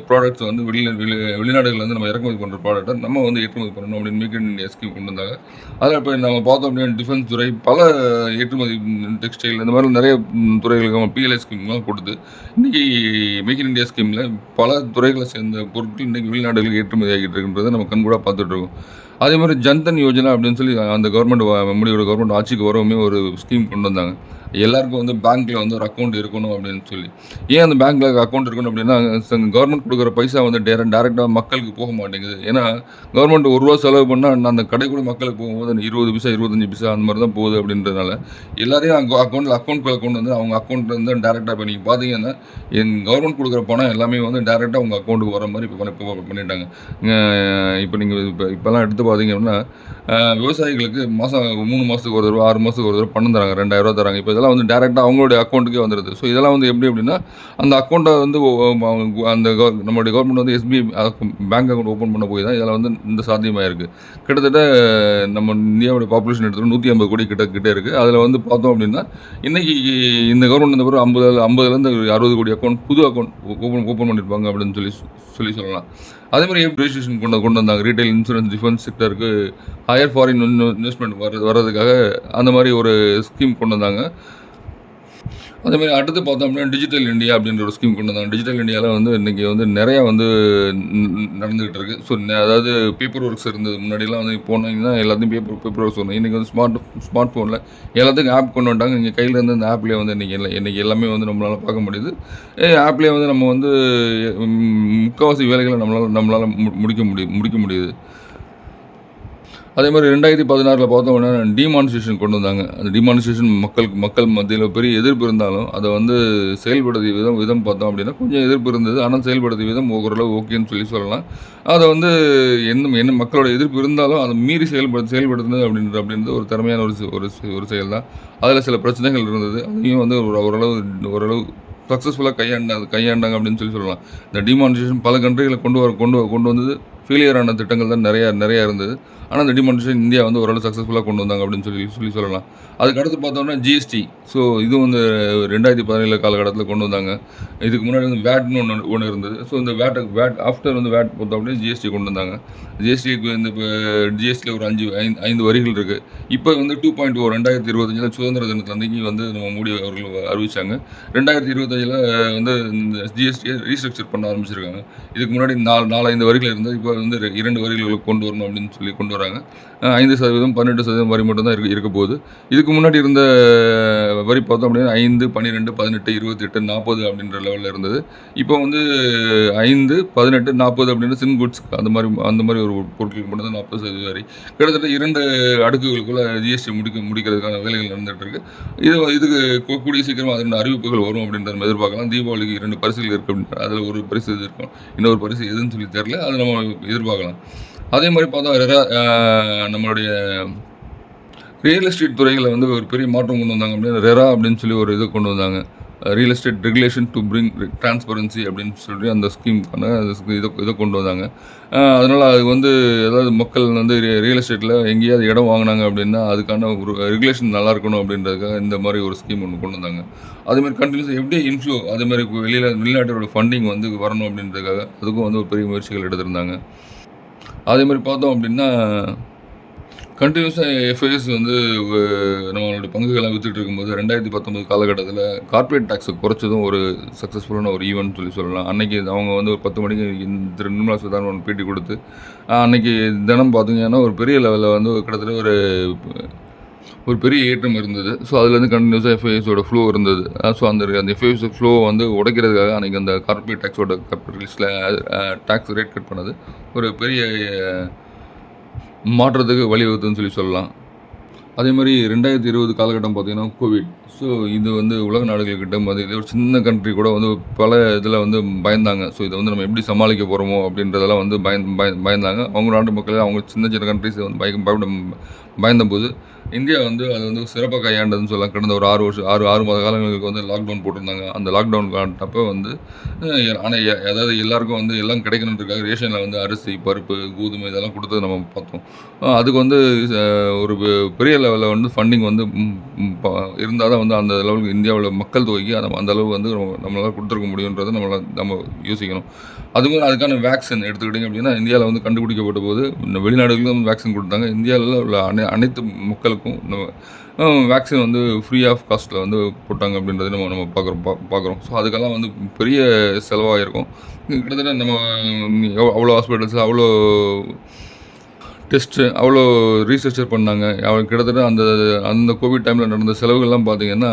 ப்ராடக்ட்ஸ் வந்து வெளிநாடுகளில் வந்து நம்ம இறக்குமதி பண்ணுற ப்ராடக்ட்டை நம்ம வந்து ஏற்றுமதி பண்ணணும் அப்படின்னு மேக் இன் இந்தியா ஸ்கீம் கொண்டு வந்தாங்க. அதில் இப்போ நம்ம பார்த்தோம் அப்படின்னா டிஃபென்ஸ் துறை, பல ஏற்றுமதி, டெக்ஸ்டைல், இந்த மாதிரி நிறைய துறைகளுக்கு பிஎல்ஐ ஸ்கீம்லாம் கொடுத்து இன்றைக்கி மேக் இன் இந்தியா ஸ்கீமில் பல துறைகளை சேர்ந்த பொருட்கள் இன்றைக்கி வெளிநாடுகளுக்கு ஏற்றுமதி ஆகிட்டு இருக்குன்றதை நம்ம கண்கூடாக பார்த்துட்ருக்கோம். அதே மாதிரி ஜன்தன் யோஜனா அப்படின்னு சொல்லி அந்த மோடியோட கவர்மெண்ட் ஆட்சிக்கு வரவுமே ஒரு ஸ்கீம் கொண்டு வந்தாங்க. எல்லாருக்கும் வந்து பேங்க்கில் வந்து ஒரு அக்கௌண்ட் இருக்கணும் அப்படின்னு சொல்லி. ஏன் அந்த பேங்க்கில் அக்கௌண்ட் இருக்கணும் அப்படின்னா கவர்மெண்ட் கொடுக்குற பைசா வந்து டேரெக்டாக மக்களுக்கு போக மாட்டேங்குது. ஏன்னா கவர்மெண்ட் ₹1 செலவு பண்ணால் அந்த கடைக்கூட மக்களுக்கு போகும்போது அந்த 20 பைசா 25 பைசா அந்த மாதிரி தான் போகுது அப்படின்றதுனால எல்லாரையும் அக்கௌண்ட்குள்ளே கொண்டு வந்து அவங்க அக்கௌண்ட்லேருந்து டேரெக்டாக இப்போ நீங்கள் பார்த்தீங்கன்னா கவர்மெண்ட் கொடுக்குற பணம் எல்லாமே வந்து டேரெக்டாக உங்கள் அக்கௌண்ட்டுக்கு வர மாதிரி இப்போ பண்ணிட்டாங்க. இப்போ நீங்கள் இப்போல்லாம் எடுத்து பார்த்தீங்க அப்படின்னா விவசாயிகளுக்கு மாதம் 3 மாதத்துக்கு ஒரு தடவை 6 மாதத்துக்கு ஒரு தடவை பணம் தராங்க, 2000 தராங்க. இப்போ இதெல்லாம் வந்து டேரெக்டாக அவங்களுடைய அக்கௌண்ட்டுக்கே வந்துடுது. ஸோ இதெல்லாம் வந்து எப்படி அப்படின்னா அந்த அக்கௌண்ட்டை வந்து அந்த நம்மளுடைய கவர்மெண்ட் வந்து எஸ்பிஐ பேங்க் அக்கௌண்ட் ஓப்பன் பண்ண போய் தான் இதெல்லாம் வந்து இந்த சாத்தியமாயிருக்கு. கிட்டத்தட்ட நம்ம இந்தியாவுடைய பாப்புலேஷன் எடுத்துகிட்டு 150 கோடி கிட்டே இருக்குது. அதில் வந்து பார்த்தோம் அப்படின்னா இன்றைக்கி இந்த கவர்மெண்ட் வந்த பிறகு 50லேருந்து 60 கோடி அக்கௌண்ட் புது அக்கௌண்ட் ஓப்பன் பண்ணியிருப்பாங்க அப்படின்னு சொல்லலாம். அதே மாதிரி ரெஜிஸ்ட்ரேஷன் கொண்டு வந்தாங்க. ரீட்டைல், இன்சூரன்ஸ், டிஃபென்ஸ் செக்டருக்கு ஹையர் ஃபாரின் இன்வெஸ்ட்மெண்ட் வர்றதுக்காக அந்த மாதிரி ஒரு ஸ்கீம் கொண்டு வந்தாங்க. அதே மாதிரி அடுத்து பார்த்தோம் அப்படின்னா டிஜிட்டல் இந்தியா அப்படின்ற ஒரு ஸ்கீம் கொண்டு வந்தாங்க. டிஜிட்டல் இந்தியாவில் வந்து இன்றைக்கி வந்து நிறையா வந்து நடந்துகிட்டு இருக்குது. ஸோ அதாவது பேப்பர் ஒர்க்ஸ் இருந்தது முன்னாடியெல்லாம். வந்து போனீங்கன்னா எல்லாத்தையும் பேப்பர் ஒர்க்ஸ் வரும். இன்றைக்கி வந்து ஸ்மார்ட் ஃபோனில் எல்லாத்துக்கும் ஆப் கொண்டு வந்துட்டாங்க. இங்கே கையில் இருந்து அந்த ஆப்லேயே வந்து இன்றைக்கி எல்லாமே வந்து நம்மளால் பார்க்க முடியுது. ஆப்லேயே வந்து நம்ம வந்து முக்கால்வாசி வேலைகளை நம்மளால் முடிக்க முடியுது. அதே மாதிரி 2016 பார்த்தோம்னா டிமானிஸ்ட்ரேஷன் கொண்டு வந்தாங்க. அந்த டிமானிஸ்ட்ரேஷன் மக்கள் மத்தியில் பெரிய எதிர்ப்பு இருந்தாலும் அதை வந்து செயல்படுத்திய விதம் பார்த்தோம் அப்படின்னா கொஞ்சம் எதிர்ப்பு இருந்தது. ஆனால் செயல்படுத்திய விதம் ஓரளவு ஓகேன்னு சொல்லலாம். அதை வந்து என்ன மக்களோட எதிர்ப்பு இருந்தாலும் அதை மீறி செயல்படுத்தினது அப்படின்றது ஒரு திறமையான ஒரு செயல் தான். அதில் சில பிரச்சனைகள் இருந்தது. அதையும் வந்து ஓரளவு சக்ஸஸ்ஃபுல்லாக கையாண்டாங்க அப்படின்னு சொல்லலாம். இந்த டிமானிஸ்ட்ரேஷன் பல கண்ட்ரிகளை கொண்டு வந்தது ஃபெயிலியரான திட்டங்கள் தான் நிறையா இருந்தது. ஆனால் அந்த டிமானிஸ்ட்ரேஷன் இந்தியா வந்து ஓரளவு சக்ஸஸ்ஃபுல்லாக கொண்டு வந்தாங்க அப்படின்னு சொல்லலாம். அதுக்கடுத்து பார்த்தோம்னா ஜிஎஸ்டி. ஸோ இது வந்து 2017 காலகட்டத்தில் கொண்டு வந்தாங்க. இதுக்கு முன்னாடி வந்து வேட்னு ஒன்று இருந்தது. ஸோ இந்த வேட் ஆஃப்டர் வந்து வேட் பார்த்தோம் அப்படின்னா ஜிஎஸ்டி கொண்டு வந்தாங்க. ஜிஎஸ்டிக்கு இந்த ஜிஎஸ்டியில் ஒரு 5 வரிகள் இருக்குது. இப்போ வந்து 2.0 2025 சுதந்திர தினத்தில் அன்றைக்கி வந்து நம்ம மோடி அவர்கள் அறிவித்தாங்க. 2025 வந்து இந்த ஜிஎஸ்டியை ரீஸ்ட்ரக்சர் பண்ண ஆரம்பிச்சிருக்காங்க. இதுக்கு முன்னாடி 4-5 வரிகள் இருந்தது. இப்போ வந்து 2 வரிகளுக்கு கொண்டு வரணும் அப்படின்னு சொல்லி கொண்டு வராங்க. 5%, 18% வரி மட்டும் தான் இருக்க போகுது. இதுக்கு முன்னாடி இருந்த வரி பார்த்தோம் அப்படின்னா 5, 12, 18, 28, 40 அப்படின்ற லெவலில் இருந்தது. இப்போ வந்து 5, 18, 40 அப்படின்ற சின் குட்ஸ் அந்த மாதிரி ஒரு பொருட்களுக்கு மட்டும் தான் 40% வரி. கிட்டத்தட்ட 2 அடுக்குகளுக்குள்ள ஜிஎஸ்டி முடிக்கிறதுக்கான வேலைகள் நடந்துகிட்டு இருக்கு. இதுக்கு கூடிய சீக்கிரம் அதோட அறிவிப்புகள் வரும் அப்படின்றத எதிர்பார்க்கலாம். தீபாவளிக்கு 2 பரிசுகள் இருக்கு அப்படின்ற அதில் ஒரு பரிசு இருக்கும், இன்னொரு பரிசு எதுன்னு சொல்லி தெரியல. அதை நம்ம எதிர்பார்க்கலாம். அதே மாதிரி பார்த்தா நம்மளுடைய ரியல் எஸ்டேட் துறையில் வந்து ஒரு பெரிய மாற்றம் கொண்டு வந்தாங்க. அப்படின்னா ரெரா அப்படின்னு சொல்லி ஒரு இது கொண்டு வந்தாங்க. Real estate regulation to bring transparency அப்படின்னு சொல்லி அந்த ஸ்கீம்க்கான இதை கொண்டு வந்தாங்க. அதனால் அது வந்து ஏதாவது மக்கள் வந்து ரியல் எஸ்டேட்டில் எங்கேயாவது இடம் வாங்கினாங்க அப்படின்னா அதுக்கான ஒரு ரெகுலேஷன் நல்லா இருக்கணும் அப்படின்றதுக்காக இந்த மாதிரி ஒரு ஸ்கீம் ஒன்று கொண்டு வந்தாங்க. அதேமாதிரி கண்டினியூஸாக எப்படி இன்ஃப்ளோ அதேமாதிரி வெளிநாட்டோட ஃபண்டிங் வந்து வரணும் அப்படின்றதுக்காக அதுக்கும் வந்து ஒரு பெரிய முயற்சிகள் எடுத்திருந்தாங்க. அதே மாதிரி பார்த்தோம் அப்படின்னா கண்டினியூஸாக எஃப்ஐஎஸ் வந்து நம்மளுடைய பங்குகளாக விற்றுட்டு இருக்கும்போது 2019 காலகட்டத்தில் கார்ப்பரேட் டேக்ஸை குறைச்சதும் ஒரு சக்ஸஸ்ஃபுல்லான ஒரு ஈவெண்ட் சொல்லலாம். அன்றைக்கி அவங்க வந்து ஒரு 10 மணிக்கு திரு நிர்மலா சீதாராமன் பேட்டி கொடுத்து அன்றைக்கி தினம் பார்த்தீங்கன்னா ஒரு பெரிய லெவலில் வந்து கிட்டத்தட்ட ஒரு பெரிய ஏற்றம் இருந்தது. ஸோ அதுலேருந்து கண்டினியூஸாக எஃப்ஐஎஸோட ஃப்ளோ இருந்தது. ஸோ அந்த எஃப்ஐஎஸ் ஃப்ளோ வந்து உடைக்கிறதுக்காக அன்றைக்கி அந்த கார்ப்பரேட் கேபிட்டலிஸ்டில் டேக்ஸ் ரேட் கட் பண்ணது ஒரு பெரிய மாற்றத்துக்கு வழிவகுத்துன்னு சொல்லலாம். அதே மாதிரி 2020 காலகட்டம் பார்த்திங்கன்னா கோவிட். ஸோ இது வந்து உலக நாடுகள்கிட்ட இது ஒரு சின்ன கண்ட்ரி கூட வந்து பல இதில் வந்து பயந்தாங்க. ஸோ இதை வந்து நம்ம எப்படி சமாளிக்க போகிறோமோ அப்படின்றதெல்லாம் வந்து பயந்தாங்க. அவங்க நாட்டு மக்கள் அவங்க சின்ன கண்ட்ரிஸ் வந்து பயந்தபோது இந்தியா வந்து அது வந்து சிறப்பாக கையாண்டதுன்னு சொல்லலாம். கடந்த ஒரு 6 மாத காலங்களுக்கு வந்து லாக்டவுன் போட்டிருந்தாங்க. அந்த லாக்டவுன் காலத்தப்போ வந்து ஆனால் அதாவது எல்லாருக்கும் வந்து எல்லாம் கிடைக்கணுன்றதுக்காக ரேஷனில் வந்து அரிசி, பருப்பு, கோதுமை இதெல்லாம் கொடுத்தது நம்ம பார்த்தோம். அதுக்கு வந்து ஒரு பெரிய லெவலில் வந்து ஃபண்டிங் வந்து இருந்தால் தான் வந்து அந்த லெவலுக்கு இந்தியாவில் மக்கள் தொகைக்கு அந்த அளவு வந்து நம்மளால் கொடுத்துருக்க முடியுன்றதை நம்ம யோசிக்கணும். அதுமாதிரி அதுக்கான வேக்சின் எடுத்துக்கிட்டிங்க அப்படின்னா இந்தியாவில் வந்து கண்டுபிடிக்கப்பட்ட போது வெளிநாடுகளும் வேக்சின் கொடுத்தாங்க. இந்தியாவில் உள்ள அனைத்து மக்களுக்கும் வேக்சின் வந்து ஃப்ரீ ஆஃப் காஸ்ட்டில் வந்து போட்டாங்க அப்படின்றத நம்ம பார்க்குறோம். ஸோ அதுக்கெல்லாம் வந்து பெரிய செலவாக இருக்கும். கிட்டத்தட்ட நம்ம அவ்வளோ ஹாஸ்பிட்டல்ஸ் அவ்வளோ டெஸ்ட்டு அவ்வளோ ரீசர்ச்சர் பண்ணாங்க. கிட்டத்தட்ட அந்த கோவிட் டைமில் நடந்த செலவுகள்லாம் பார்த்திங்கன்னா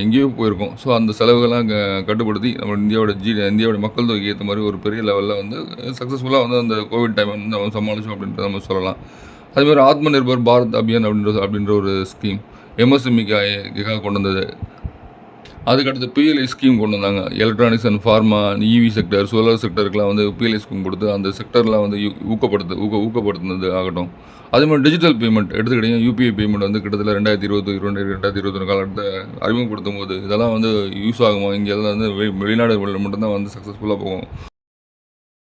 எங்கேயோ போயிருக்கும். ஸோ அந்த செலவுகள்லாம் கட்டுப்படுத்தி நம்ம இந்தியாவோட மக்கள் தொகைக்கு ஏற்ற மாதிரி ஒரு பெரிய லெவலில் வந்து சக்ஸஸ்ஃபுல்லாக வந்து அந்த கோவிட் டைம் வந்து நம்ம சமாளித்தோம் அப்படின்றத நம்ம சொல்லலாம். அதுமாதிரி ஆத்ம நிர்பர் பாரத் அபியான் அப்படின்ற ஒரு ஸ்கீம் எம்எஸ்எம்இக்காக கொண்டு வந்தது. அதுக்கடுத்து பிஎல்ஐ ஸ்கீம் கொண்டு வந்தாங்க. Electronics and pharma, EV sector, solar செக்டருக்குலாம் வந்து பிஎல்ஐ ஸ்கீம் கொடுத்து அந்த செக்டர்லாம் வந்து ஊக்கப்படுத்துனது ஆகட்டும். அதே மாதிரி டிஜிட்டல் பேமெண்ட் எடுத்துக்கிட்டிங்கன்னா யூபிஐ பேமெண்ட் வந்து கிட்டத்தட்ட 2021 காலகட்டத்தை அறிமுகப்படுத்தும் போது இதெல்லாம் வந்து யூஸ் ஆகுமா, இங்கே எல்லாம் வந்து வெளிநாடுகளில் மட்டும்தான் வந்து சக்ஸஸ்ஃபுல்லாக போகும்,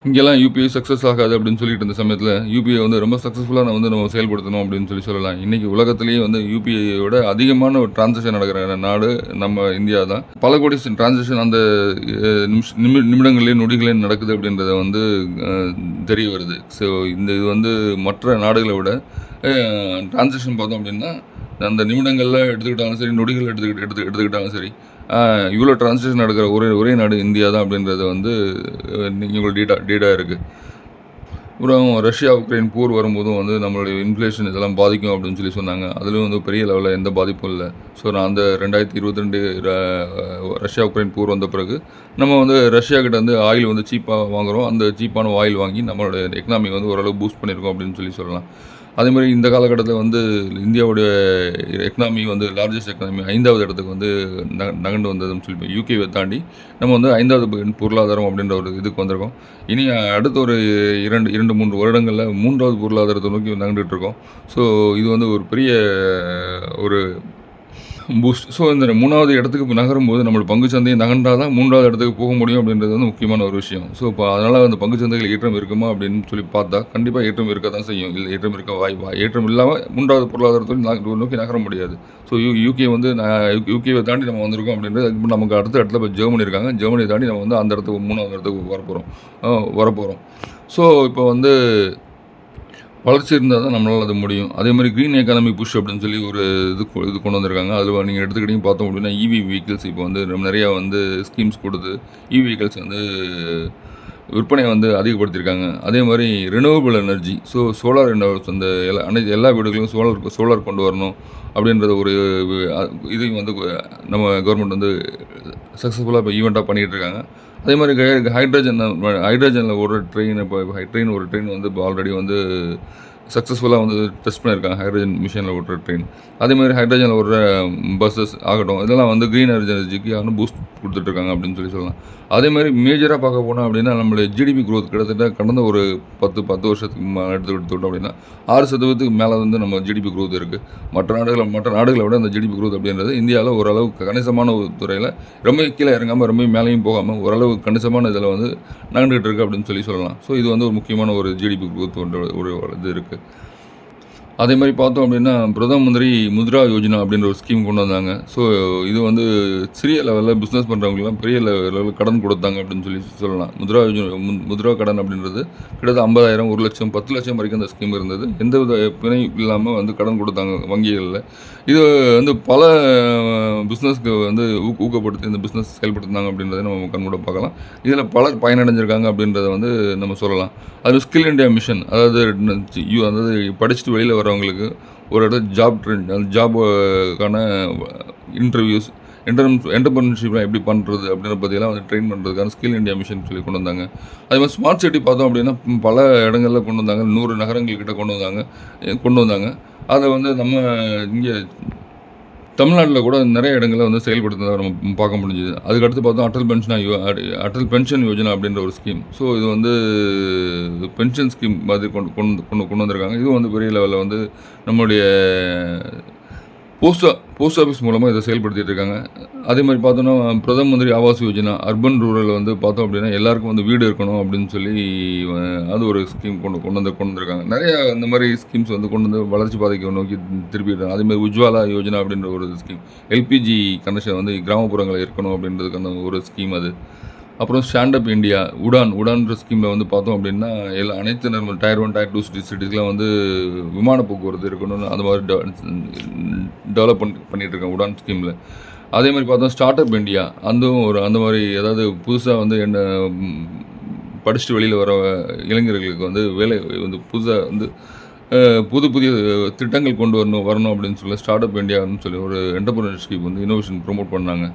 இங்கெல்லாம் யூபிஐ சக்ஸஸ் ஆகாது அப்படின்னு சொல்லிட்டு இருந்த சமயத்தில் யூபிஐ வந்து ரொம்ப சக்ஸஸ்ஃபுல்லாக நம்ம செயல்படுத்தணும் அப்படின்னு சொல்லலாம். இன்றைக்கி உலகத்திலேயே வந்து யூபிஐயோட அதிகமான ஒரு டிரான்சாக்ஷன் நடக்கிற நாடு நம்ம இந்தியா தான். பல கோடி டிரான்சாக்ஷன் அந்த நிமிடங்களே நொடிகளே நடக்குது அப்படின்றத வந்து தெரிய வருது. ஸோ இது வந்து மற்ற நாடுகளை விட டிரான்சாக்ஷன் பார்த்தோம் அப்படின்னா அந்த நிமிடங்களில் எடுத்துக்கிட்டாலும் சரி, நொடிகள் எடுத்துக்கிட்டாலும் சரி, இவ்வளோ டிரான்சாக்ஷன் நடக்கிற ஒரே நாடு இந்தியா தான் அப்படின்றது வந்து எங்களோட டேட்டா இருக்குது. அப்புறம் ரஷ்யா உக்ரைன் போர் வரும்போதும் வந்து நம்மளுடைய இன்ஃப்ளேஷன் இதெல்லாம் பாதிக்கும் அப்படின்னு சொல்லி சொன்னாங்க. அதுலேயும் வந்து பெரிய லெவலில் எந்த பாதிப்பும் இல்லை. ஸோ நான் அந்த 2022 ரஷ்யா உக்ரைன் போர் வந்த பிறகு நம்ம வந்து ரஷ்யா கிட்ட வந்து ஆயில் வந்து சீப்பாக வாங்குகிறோம். அந்த சீப்பான ஆயில் வாங்கி நம்மளோட எக்கனாமி வந்து ஓரளவு பூஸ்ட் பண்ணியிருக்கோம் அப்படின்னு சொல்லலாம். அதேமாதிரி இந்த காலகட்டத்தில் வந்து இந்தியாவுடைய எக்கனாமி வந்து லார்ஜஸ்ட் எக்கனாமி 5வது இடத்துக்கு வந்து நகர்ந்து வந்ததுன்னு சொல்லி யூகேவை தாண்டி நம்ம வந்து 5வது பொருளாதாரம் அப்படின்ற ஒரு இதுக்கு வந்திருக்கோம். இனி அடுத்த ஒரு 2-3 வருடங்களில் 3வது பொருளாதாரத்தை நோக்கி நகர்ந்துட்டு இருக்கோம். ஸோ இது வந்து ஒரு பெரிய ஒரு பூஸ்ட். ஸோ இந்த 3வது இடத்துக்கு நகரும்போது நம்மளோட பங்குச்சந்தையை நகர்ந்தால் தான் 3வது இடத்துக்கு போக முடியும் அப்படின்றது வந்து முக்கியமான ஒரு விஷயம். ஸோ இப்போ அதனால் அந்த பங்குச்சந்தைகள் ஏற்றம் இருக்குமா அப்படின்னு சொல்லி பார்த்தா கண்டிப்பாக ஏற்றம் இருக்க தான் செய்யும். இல்லை ஏற்றம் இருக்க ஏற்றம் இல்லாமல் 3வது பொருளாதாரத்தை நோக்கி நகர முடியாது. ஸோ யூகே வந்து யூகேவை தாண்டி நம்ம வந்திருக்கோம் அப்படின்றது நமக்கு அடுத்த இடத்துல இப்போ ஜெர்மனி இருக்காங்க. ஜெர்மனியை தாண்டி நம்ம வந்து அந்த இடத்துக்கு 3வது இடத்துக்கு வரப்போகிறோம். ஸோ இப்போ வந்து வளர்ச்சி இருந்தால் தான் நம்மளால் அது முடியும். அதே மாதிரி க்ரீன் எக்கானமி புஷ் அப்படின்னு சொல்லி ஒரு இது கொண்டு வந்திருக்காங்க. அதில் நீங்கள் எடுத்துக்கிட்டிங்க பார்த்தோம் அப்படின்னா இவி வெஹிக்கிள்ஸ் இப்போ வந்து நிறையா வந்து ஸ்கீம்ஸ் கொடுத்து இவி வெஹிக்கிள்ஸ் வந்து விற்பனையை வந்து அதிகப்படுத்தியிருக்காங்க. அதே மாதிரி ரினூவபிள் எனர்ஜி, ஸோ சோலார் எனர்ஜி அந்த எல்லா வீடுகளிலும் சோலார் கொண்டு வரணும் அப்படின்றத ஒரு இதையும் வந்து நம்ம கவர்மெண்ட் வந்து சக்ஸஸ்ஃபுல்லாக இப்போ ஈவெண்ட்டாக பண்ணிகிட்டு இருக்காங்க. அதே மாதிரி ஹைட்ரஜனில் ஒரு ட்ரெயின் வந்து இப்போ ஆல்ரெடி வந்து சக்ஸஸ்ஃபுல்லாக வந்து டெஸ்ட் பண்ணியிருக்காங்க. ஹைட்ரஜன் மிஷினில் ஓட்டுற ட்ரெயின், அதே மாதிரி ஹைட்ரஜனில் ஓடுற பஸ்ஸஸ் ஆகட்டும், இதெல்லாம் வந்து க்ரீன் எனர்ஜிக்கு யாரும் பூஸ்ட் கொடுத்துட்ருக்காங்க அப்படின்னு சொல்லலாம். அதே மாதிரி மேஜராக பார்க்க போனோம் அப்படின்னா நம்மளுடைய ஜிடிபி க்ரோத் கிட்டத்தட்ட கடந்த ஒரு 10 வருஷத்துக்கு எடுத்துக்கிட்டோம் அப்படின்னா 6% மேலே வந்து நம்ம ஜிடிபி க்ரோத் இருக்குது. மற்ற நாடுகளை விட அந்த ஜிடிபி க்ரோத் அப்படின்றது இந்தியாவில் ஓரளவுக்கு கணிசமான ஒரு துறையில் ரொம்ப கீழே இறங்காமல் ரொம்ப மேலேயும் போகாமல் ஓரளவு கணிசமான இதில் வந்து நகர்ந்துகிட்டு இருக்குது அப்படின்னு சொல்லலாம். ஸோ இது வந்து ஒரு முக்கியமான ஒரு ஜிடிபி க்ரோத் ஒரு இது இருக்குது. அதே மாதிரி பார்த்தோம் அப்படின்னா பிரதம மந்திரி முத்ரா யோஜனா அப்படின்ற ஒரு ஸ்கீம் கொண்டு வந்தாங்க. ஸோ இது வந்து சிறிய லெவலில் பிஸ்னஸ் பண்ணுறவங்களுக்குலாம் பெரிய லெவலில் கடன் கொடுத்தாங்க அப்படின்னு சொல்லலாம். முத்ரா கடன் அப்படின்றது கிட்டத்தட்ட 50,000, 1 லட்சம், 10 லட்சம் வரைக்கும் அந்த ஸ்கீம் இருந்தது. எந்தவித பிணை இல்லாமல் வந்து கடன் கொடுத்தாங்க வங்கிகளில். இது வந்து பல பிஸ்னஸ்க்கு வந்து ஊக்கப்படுத்தி இந்த பிஸ்னஸ் செயல்படுத்தினாங்க அப்படின்றத நம்ம கண்கூட பார்க்கலாம். இதில் பலர் பயனடைஞ்சிருக்காங்க அப்படின்றத வந்து நம்ம சொல்லலாம். அது ஸ்கில் இண்டியா மிஷன், அதாவது படிச்சுட்டு வெளியில் வரவங்களுக்கு ஒரு இடத்துல ஜாபுக்கான இன்டர்வியூஸ், என்டர்பிரினர்ஷிப்லாம் எப்படி பண்ணுறது அப்படின்ற பற்றியெல்லாம் வந்து ட்ரெயின் பண்ணுறதுக்கான ஸ்கில் இண்டியா மிஷன் சொல்லி கொண்டு வந்தாங்க. அதே மாதிரி ஸ்மார்ட் சிட்டி பார்த்தோம் அப்படின்னா பல இடங்களில் கொண்டு வந்தாங்க. 100 நகரங்கள்கிட்ட கொண்டு வந்தாங்க. அதை வந்து நம்ம இங்கே தமிழ்நாட்டில் கூட நிறைய இடங்களில் வந்து செயல்படுத்துறதை நம்ம பார்க்க முடிஞ்சுது. அதுக்கடுத்து பார்த்தோம் அட்டல் பென்ஷன் யோஜனா அப்படின்ற ஒரு ஸ்கீம். ஸோ இது வந்து பென்ஷன் ஸ்கீம் மாதிரி கொண்டு வந்திருக்காங்க. இது வந்து பெரிய லெவலில் வந்து நம்மளுடைய போஸ்ட் ஆஃபீஸ் மூலமாக இதை செயல்படுத்திகிட்டு இருக்காங்க. அதே மாதிரி பார்த்தோன்னா பிரதம மந்திரி ஆவாஸ் யோஜனா, அர்பன் ரூரல் வந்து பார்த்தோம் அப்படின்னா எல்லாருக்கும் வந்து வீடு இருக்கணும் அப்படின்னு சொல்லி அது ஒரு ஸ்கீம் கொண்டு வந்திருக்காங்க. நிறைய இந்த மாதிரி ஸ்கீம்ஸ் வந்து கொண்டு வந்து வளர்ச்சி பாதைக்கு நோக்கி திருப்பிடுறாங்க. அதே மாதிரி உஜ்வாலா யோஜனா அப்படின்ற ஒரு ஸ்கீம், எல்பிஜி கனெக்ஷன் வந்து கிராமப்புறங்களில் இருக்கணும் அப்படின்றதுக்கான ஒரு ஸ்கீம் அது. அப்புறம் ஸ்டாண்டப் இந்தியா, உடான்ற ஸ்கீமில் வந்து பார்த்தோம் அப்படின்னா அனைத்து Tier 1, Tier 2 சிட்டிஸ்லாம் வந்து விமான போக்குவரத்து இருக்கணும்னு அது மாதிரி டெவலப் பண்ணிகிட்டு இருக்கேன் உடான் ஸ்கீமில். அதே மாதிரி பார்த்தோம் ஸ்டார்ட் அப் இந்தியா, அந்த மாதிரி ஏதாவது புதுசாக வந்து என்ன படிச்சுட்டு வெளியில் வர இளைஞர்களுக்கு வந்து வேலை வந்து புதுசாக வந்து புதிய திட்டங்கள் கொண்டு வரணும் அப்படின்னு சொல்லி ஸ்டார்ட் அப் இந்தியான்னு சொல்லி ஒரு என்டர்பிரினர்ஷிப் வந்து இன்னோவேஷன் ப்ரொமோட் பண்ணாங்க.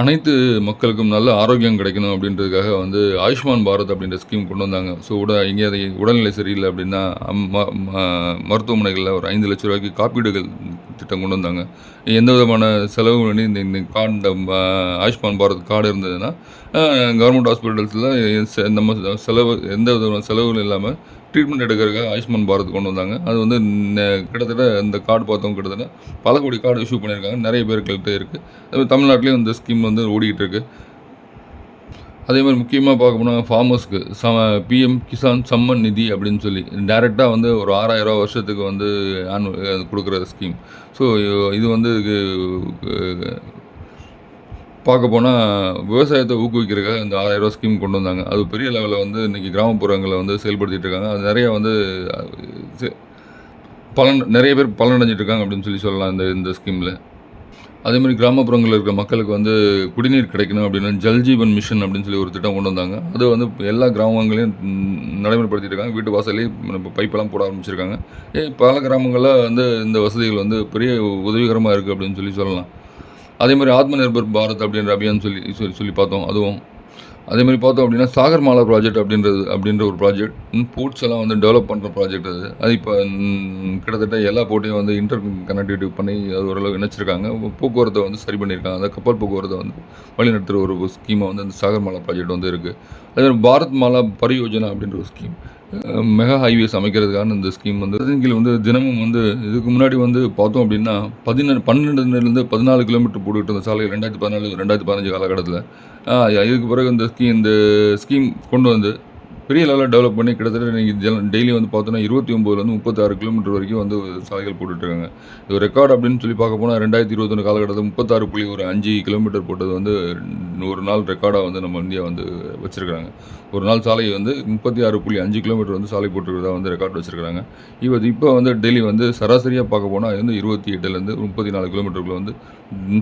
அனைத்து மக்களுக்கும் நல்ல ஆரோக்கியம் கிடைக்கணும் அப்படின்றதுக்காக வந்து ஆயுஷ்மான் பாரத் அப்படின்ற ஸ்கீம் கொண்டு வந்தாங்க. ஸோ உடல்நிலை சரியில்லை அப்படின்னா மருத்துவமனைகளில் ஒரு 5 லட்ச ரூபாய்க்கு காப்பீடுகள் திட்டம் கொண்டு வந்தாங்க. எந்த விதமான செலவு பண்ணி இந்த கார்டு, இந்த ஆயுஷ்மான் பாரத் கார்டு இருந்ததுன்னா கவர்மெண்ட் ஹாஸ்பிட்டல்ஸில் நம்ம எந்த விதமான செலவுகளும் இல்லாமல் ட்ரீட்மெண்ட் எடுக்கிறதுக்காக ஆயுஷ்மான் பாரத் கொண்டு வந்தாங்க. அது வந்து கிட்டத்தட்ட இந்த கார்டு பார்த்தவங்க கிட்டத்தட்ட பல கோடி கார்டு இஷ்யூ பண்ணியிருக்காங்க. நிறைய பேருக்கிட்ட இருக்குது. அதுமாதிரி தமிழ்நாட்டிலையும் இந்த ஸ்கீம் வந்து ஓடிக்கிட்டு இருக்குது. அதே மாதிரி முக்கியமாக பார்க்க போனால் ஃபார்மர்ஸ்க்கு பிஎம் கிசான் சம்மன் நிதி அப்படின்னு சொல்லி டைரெக்டாக வந்து ஒரு 6000 வருஷத்துக்கு வந்து கொடுக்குற ஸ்கீம். ஸோ இது வந்து பார்க்க போனால் விவசாயத்தை ஊக்குவிக்கிறதுக்காக இந்த 6000 ஸ்கீம் கொண்டு வந்தாங்க. அது பெரிய லெவலில் வந்து இன்றைக்கி கிராமப்புறங்களில் வந்து செயல்படுத்திகிட்டு இருக்காங்க. அது நிறையா வந்து நிறைய பேர் பலனடைஞ்சிட்டு இருக்காங்க அப்படின்னு சொல்லலாம் இந்த ஸ்கீமில். அதே மாதிரி கிராமப்புறங்களில் இருக்கிற மக்களுக்கு வந்து குடிநீர் கிடைக்கணும் அப்படின்னா ஜல்ஜீவன் மிஷன் அப்படின்னு சொல்லி ஒரு திட்டம் கொண்டு வந்தாங்க. அது வந்து எல்லா கிராமங்களையும் நடைமுறைப்படுத்திட்டு இருக்காங்க. வீட்டு வாசலே பைப்பெல்லாம் போட ஆரம்பிச்சிருக்காங்க. பல கிராமங்களில் வந்து இந்த வசதிகள் வந்து பெரிய உதவிகரமாக இருக்குது அப்படின்னு சொல்லலாம். அதே மாதிரி ஆத்ம நிர்பர் பாரத் அப்படின்ற அபியான் சொல்லி பார்த்தோம். அதுவும் அதே மாதிரி பார்த்தோம் அப்படின்னா சாகர்மாலா ப்ராஜெக்ட் அப்படின்ற ஒரு ப்ராஜெக்ட் போர்ட்ஸ் எல்லாம் வந்து டெவலப் பண்ணுற ப்ராஜெக்ட். அது இப்போ கிட்டத்தட்ட எல்லா போர்ட்டையும் வந்து இன்டர் கனெக்டிவிட்டி பண்ணி அது ஓரளவு இணைச்சிருக்காங்க. போக்குவரத்தை வந்து சரி பண்ணியிருக்காங்க. அந்த கப்பல் போக்குவரத்தை வந்து வழிநடத்துகிற ஒரு ஸ்கீமை வந்து அந்த சாகர்மாலா ப்ராஜெக்ட் வந்து இருக்குது. அதே மாதிரி பாரத் மாலா பரியோஜனா அப்படின்ற ஒரு ஸ்கீம், மெகா ஹைவேஸ் அமைக்கிறதுக்கான இந்த ஸ்கீம் வந்து கீழ் வந்து தினமும் வந்து இதுக்கு முன்னாடி வந்து பார்த்தோம் அப்படின்னா 12 14 கிலோமீட்டர் போட்டுக்கிட்டு இருந்த சாலை 2014 2015 காலகட்டத்தில் இதுக்கு பிறகு இந்த ஸ்கீம் கொண்டு வந்து பெரிய லெவலில் டெவலப் பண்ணி கிட்டத்தட்ட நீங்கள் டெய்லி வந்து பார்த்தோன்னா 29 36 கிலோமீட்டர் வரைக்கும் வந்து சாலைகள் போட்டுட்ருக்காங்க. இது ரெக்கார்டு அப்படின்னு சொல்லி பார்க்க போனால் 2021 காலகட்டத்தில் 36.5 கிலோமீட்டர் போட்டது வந்து ஒரு நாள் ரெக்கார்டாக வந்து நம்ம இந்தியா வந்து வச்சுருக்காங்க. ஒரு நாள் சாலை வந்து 36.5 கிலோமீட்டர் வந்து சாலை போட்டுருக்கிறதா வந்து ரெக்கார்டு வச்சுருக்காங்க. இப்போ வந்து டெய்லி வந்து சராசரியாக பார்க்க போனால் அது வந்து 28 34 கிலோமீட்டருக்குள்ள வந்து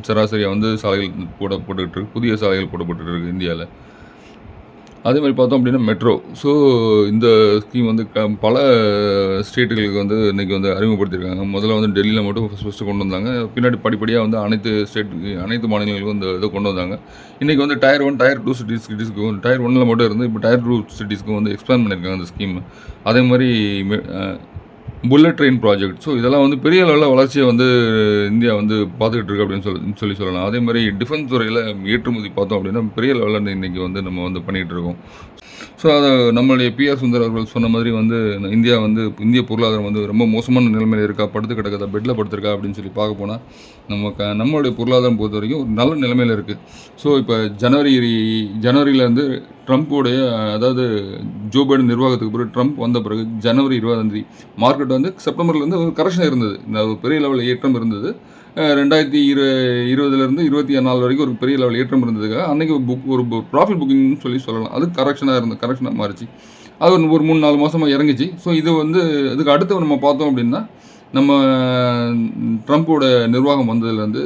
சராசரியாக வந்து சாலைகள் போட்டுக்கிட்டு இருக்கு. புதிய சாலைகள் போடப்பட்டு இருக்கு இந்தியாவில். அதே மாதிரி பார்த்தோம் அப்படின்னா மெட்ரோ. ஸோ இந்த ஸ்கீம் வந்து பல ஸ்டேட்டுகளுக்கு வந்து இன்றைக்கி வந்து அறிமுகப்படுத்தியிருக்காங்க. முதல்ல வந்து டெல்லியில் மட்டும் ஃபஸ்ட்டு கொண்டு வந்தாங்க. பின்னாடி படிப்படியாக வந்து அனைத்து மாநிலங்களுக்கும் இந்த இதை கொண்டு வந்தாங்க. இன்றைக்கி வந்து டயர் 1 டயர் 2 சிட்டிஸ்க்கு டயர் 1 மட்டும் இருந்து இப்போ டயர் 2 சிட்டிஸ்க்கு வந்து எக்ஸ்பேண்ட் பண்ணியிருக்காங்க இந்த ஸ்கீம். அதே மாதிரி புல்லட் ட்ரெயின் ப்ராஜெக்ட். ஸோ இதெல்லாம் வந்து பெரிய லெவலில் வளர்ச்சியை வந்து இந்தியா வந்து பார்த்துக்கிட்டு இருக்கு அப்படின்னு சொல்லலாம். அதே மாதிரி டிஃபென்ஸ் துறையில் ஏற்றுமதி பார்த்தோம் அப்படின்னா பெரிய லெவலில் இன்றைக்கி வந்து நம்ம வந்து பண்ணிகிட்டு இருக்கோம். ஸோ அதை நம்மளுடைய பிஆர் சுந்தர் அவர்கள் சொன்ன மாதிரி வந்து இந்திய பொருளாதாரம் வந்து ரொம்ப மோசமான நிலைமையில் இருக்கா, படுத்து கிடக்குதா, பெட்டில் படுத்திருக்கா அப்படின்னு சொல்லி பார்க்க போனால் நம்மளுடைய பொருளாதாரம் பொறுத்த வரைக்கும் ஒரு நல்ல நிலைமையில் இருக்குது. ஸோ இப்போ ஜனவரியிலேருந்து ட்ரம்ப்போடைய, அதாவது ஜோ பைடன் நிர்வாகத்துக்கு பிறகு ட்ரம்ப் வந்த பிறகு ஜனவரி 20 மார்க்கெட் வந்து செப்டம்பர்லேருந்து ஒரு கரெக்ஷன் இருந்தது. இந்த பெரிய லெவலில் ஏற்றம் இருந்தது. 2020 24 வரைக்கும் ஒரு பெரிய லெவல் ஏற்றம் இருந்ததுக்காக அன்றைக்கி ஒரு ப்ராஃபிட் புக்கிங்னு சொல்லலாம். அது கரெக்ஷனாக மாறிச்சு. அது ஒரு 3-4 மாதமாக இறங்கிச்சு. ஸோ இதுக்கு அடுத்து நம்ம பார்த்தோம் அப்படின்னா நம்ம ட்ரம்ப்போட நிர்வாகம் வந்ததுலேருந்து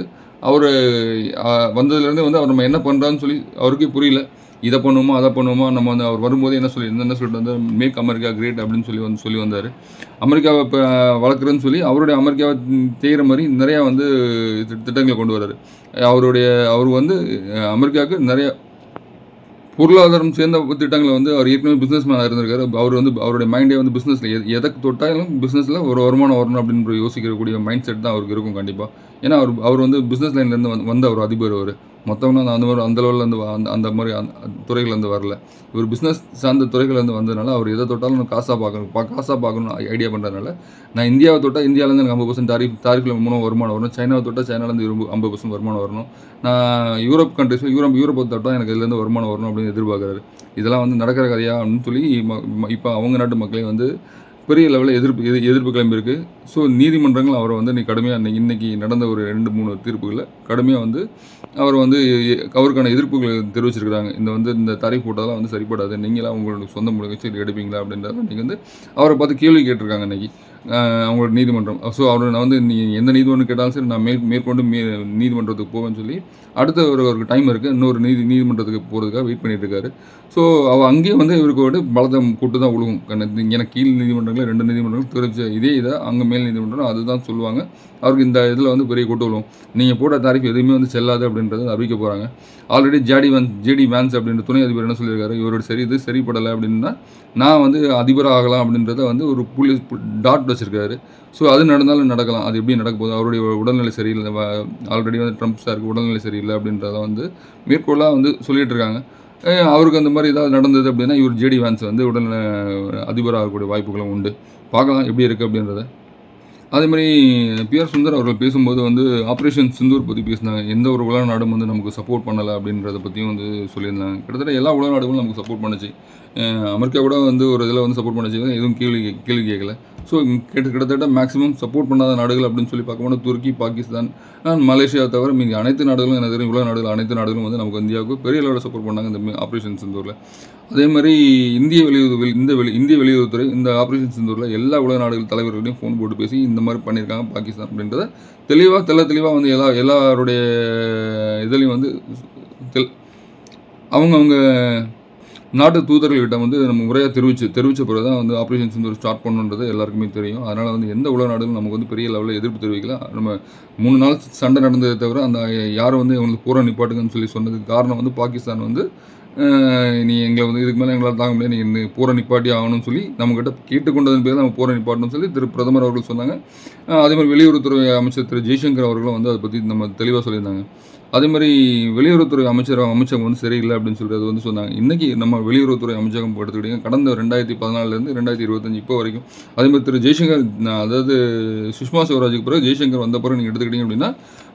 வந்து அவர் நம்ம என்ன பண்ணுறான்னு சொல்லி அவருக்கே புரியல. இதை பண்ணுவோமா அதை பண்ணுவோமா, நம்ம வந்து அவர் வரும்போது என்ன சொல்லிட்டு வந்து மேக் அமெரிக்கா கிரேட் அப்படின்னு சொல்லி வந்தார். அமெரிக்காவை இப்போ வளர்க்குறேன்னு சொல்லி அவருடைய அமெரிக்காவை தேய்கிற மாதிரி நிறையா வந்து திட்டங்களை கொண்டு வர்றாரு. அவர் வந்து அமெரிக்காவுக்கு நிறைய பொருளாதாரம் சேர்ந்த திட்டங்களை வந்து அவர் ஏற்கனவே பிஸ்னஸ் மேனாக இருந்திருக்காரு. அவர் வந்து அவருடைய மைண்டே வந்து பிஸ்னஸில் எதற்கு தொட்டாலும் பிஸ்னஸில் ஒரு வருமானம் வரணும் அப்படின்னு யோசிக்கக்கூடிய மைண்ட் செட் தான் அவருக்கு இருக்கும் கண்டிப்பாக. ஏன்னா அவர் வந்து பிஸ்னஸ் லைன்லேருந்து வந்த ஒரு அதிபர். அவர் மற்றவங்க அந்த லெவலில் அந்த மாதிரி துறைகள்லேருந்து வரல. இவர் பிஸ்னஸ் சார்ந்த துறைகள்லேருந்து வந்ததுனால அவர் எதை தொட்டாலும் காசாக பார்க்கணும் ஐடியா பண்ணுறதுனால, நான் இந்தியாவை தொட்டால் இந்தியாவிலேருந்து எனக்கு 50% தாரிஃபில் மூலம் வருமானம் வரணும், சைனாவை தொட்டால் சைனாலேருந்து 50% வருமானம் வரணும், நான் யூரோப் கண்ட்ரிஸில் யூரோப்பை தொட்டால் எனக்கு இதுலேருந்து வருமானம் வரணும் அப்படின்னு எதிர்பார்க்குறாரு. இதெல்லாம் வந்து நடக்கிற கதையா அப்படின்னு சொல்லி இப்போ அவங்க நாட்டு மக்களே வந்து பெரிய லெவலில் எதிர்ப்பு கிளம்பியிருக்கு. ஸோ நீதிமன்றங்கள் அவரை வந்து கடுமையாக இன்றைக்கி நடந்த ஒரு 2-3 தீர்ப்புகளில் கடுமையாக வந்து அவர் வந்து அவருக்கான எதிர்ப்புகளை தெரிவிச்சிருக்கிறாங்க. இந்த தாரிஃப் போட்டதெல்லாம் வந்து சரிப்படாது, நீங்களாம் உங்களோட சொந்த முயற்சியில் எடுப்பீங்களா அப்படின்றத நீங்கள் வந்து அவரை பார்த்து கேள்வி கேட்டிருக்காங்க இன்றைக்கி அவங்களோட நீதிமன்றம். ஸோ அவர் நான் வந்து நீ எந்த நீதிமன்றம் கேட்டாலும் சரி நான் மேற்கொண்டு நீதிமன்றத்துக்கு போவேன்னு சொல்லி அடுத்த ஒரு டைம் இருக்குது, இன்னொரு நீதிமன்றத்துக்கு போகிறதுக்காக வெயிட் பண்ணிட்டு இருக்காரு. ஸோ அங்கேயும் வந்து இவருக்கு வந்து பலத்தை கூட்டு தான் விழுகும். எனக்கு கீழ் நீதிமன்றங்களில் 2 நீதிமன்றங்கள் தெரிவிச்ச இதை அங்கே மேல் நீதிமன்றம் அதுதான் சொல்லுவாங்க. அவருக்கு இந்த இதில் வந்து பெரிய கூட்டு விழுவும். நீங்கள் போட்ட தாரிஃப் எதுவுமே வந்து செல்லாது அப்படின்றத அறிவிக்க போகிறாங்க. ஆல்ரெடி ஜேடி வான்ஸ் அப்படின்ற துணை அதிபர் என்ன சொல்லியிருக்காரு, இவரோட இது சரிப்படலை அப்படின்னா நான் வந்து அதிபராக ஆகலாம் அப்படின்றத வந்து ஒரு டாட் வச்சுருக்காரு. ஸோ அது நடந்தாலும் நடக்கலாம். அது எப்படி நடக்க போகுது, அவருடைய உடல்நிலை சரியில்லை, ஆல்ரெடி வந்து ட்ரம்ப் சாருக்கு உடல்நிலை சரியில்லை அப்படின்றத வந்து மேற்கோளாக வந்து சொல்லிகிட்டு இருக்காங்க. அவருக்கு அந்த மாதிரி ஏதாவது நடந்தது அப்படின்னா இவர் ஜேடி வான்ஸ் வந்து அதிபராக ஆகக்கூடிய வாய்ப்புகளும் உண்டு. பார்க்கலாம் எப்படி இருக்குது அப்படின்றத. அதேமாதிரி பிஆர் சுந்தர் அவர்கள் பேசும்போது வந்து ஆப்ரேஷன் சிந்தூர் பற்றி பேசினாங்க. எந்த ஒரு உலக நாடும் வந்து நமக்கு சப்போர்ட் பண்ணலை அப்படின்றத பற்றியும் வந்து சொல்லியிருந்தாங்க. கிட்டத்தட்ட எல்லா உலக நாடுகளும் நமக்கு சப்போர்ட் பண்ணுச்சு. அமெரிக்கா கூட வந்து ஒரு இதில் வந்து சப்போர்ட் பண்ணுச்சு, எதுவும் கேள்வி கேட்கல. ஸோ கிட்டத்தட்ட மேக்ஸிமம் சப்போர்ட் பண்ணாத நாடுகள் அப்படின்னு சொல்லி பார்க்கும்போது துருக்கி, பாகிஸ்தான், மலேசியா தவிர மீதி அனைத்து நாடுகளும் எனக்கு தெரியும் உலக நாடுகள் அனைத்து நாடுகளும் வந்து நமக்கு இந்தியாவுக்கு பெரிய அளவில் சப்போர்ட் பண்ணாங்க இந்த ஆப்ரேஷன் சிந்தூரில். அதே மாதிரி இந்திய வெளியுறவுத்துறை இந்த ஆப்ரேஷன் சிந்தூரில் எல்லா உலக நாடுகள் தலைவர்களையும் ஃபோன் போட்டு பேசி இந்த மாதிரி பண்ணியிருக்காங்க பாகிஸ்தான் அப்படின்றத தெளிவாக வந்து எல்லாருடைய இதுலேயும் வந்து அவங்க நாட்டு தூதர்கள்கிட்ட வந்து நம்ம முறையாக தெரிவித்த பிறகு தான் வந்து ஆப்ரேஷன் சிந்தூர் ஸ்டார்ட் பண்ணணுன்றது எல்லாருக்குமே தெரியும். அதனால் வந்து எந்த உலக நாடுகளும் நமக்கு வந்து பெரிய லெவலில் எதிர்ப்பு தெரிவிக்கல. நம்ம 3 நாள் சண்டை நடந்ததை தவிர அந்த யாரும் வந்து அவங்களுக்கு போரை நிப்பாட்டுங்கன்னு சொல்லி சொன்னதுக்கு காரணம் வந்து பாகிஸ்தான் வந்து நீ எங்களை வந்து இதுக்கு மேலே எங்களால் தாங்க முடியாது, நீங்கள் போரை நிப்பாட்டி ஆகணும்னு சொல்லி நம்மக்கிட்ட கேட்டுக்கொண்டதன் பேர் நம்ம போரை நிப்பாட்டணும்னு சொல்லி பிரதமர் அவர்கள் சொன்னாங்க. அதே மாதிரி வெளியுறவுத்துறை அமைச்சர் திரு ஜெய்சங்கர் அவர்களும் வந்து அதை பற்றி நம்ம தெளிவாக சொல்லியிருந்தாங்க. அதே மாதிரி வெளியுறவுத்துறை அமைச்சகம் வந்து சரியில்லை அப்படின்னு சொல்லிட்டு அது வந்து சொன்னாங்க. இன்றைக்கி நம்ம வெளியுறவுத்துறை அமைச்சகம் எடுத்துக்கிட்டிங்க கடந்த 2014 2025 இப்போ வரைக்கும். அதே மாதிரி திரு ஜெய்சங்கர், அதாவது சுஷ்மா ஸ்வராஜுக்கு பிறகு ஜெய்சங்கர் வந்த பிறகு நீங்கள் எடுத்துக்கிட்டிங்க அப்படின்னா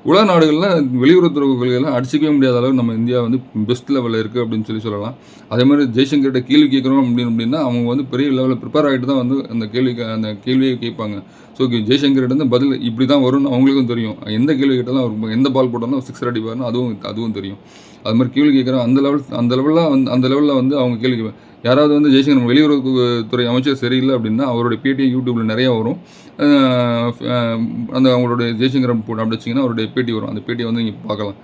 உலக நாடுகளில் வெளியுறவுத்துறை கொள்கையெல்லாம் அடிச்சிக்கவே முடியாத அளவு நம்ம இந்தியா வந்து பெஸ்ட் லெவலில் இருக்குது அப்படின்னு சொல்லலாம். அதே மாதிரி ஜெய்சங்கர்கிட்ட கேள்வி கேட்குறோம் அப்படின்னா அவங்க வந்து பெரிய லெவலில் ப்ரிப்பேர் ஆகிட்டு தான் வந்து அந்த கேள்வியை கேட்பாங்க. ஸோ ஜெய்சங்கர்கிட்ட வந்து பதில் இப்படி தான் வரும்னு அவங்களுக்கும் தெரியும். எந்த கேள்வி கேட்டாலும் அவர் எந்த பால் போட்டாலும் 6 அடிப்பாருன்னு அதுவும் தெரியும். அது மாதிரி கேள்வி கேட்குறோம் அந்த லெவலில் வந்து அவங்க கேள்வி கேட்பாங்க. யாராவது வந்து ஜெய்சங்கர் வெளியுறவுத்துறை அமைச்சர் சரியில்லை அப்படின்னா அவருடைய பேட்டி யூடியூப்பில் நிறையா வரும். அந்த அவங்களுடைய ஜெய்சங்கர் போட்டு அப்படிச்சிங்கன்னா அவருடைய பேட்டி வரும். அந்த பேட்டியை வந்து நீங்கள் பார்க்கலாம்.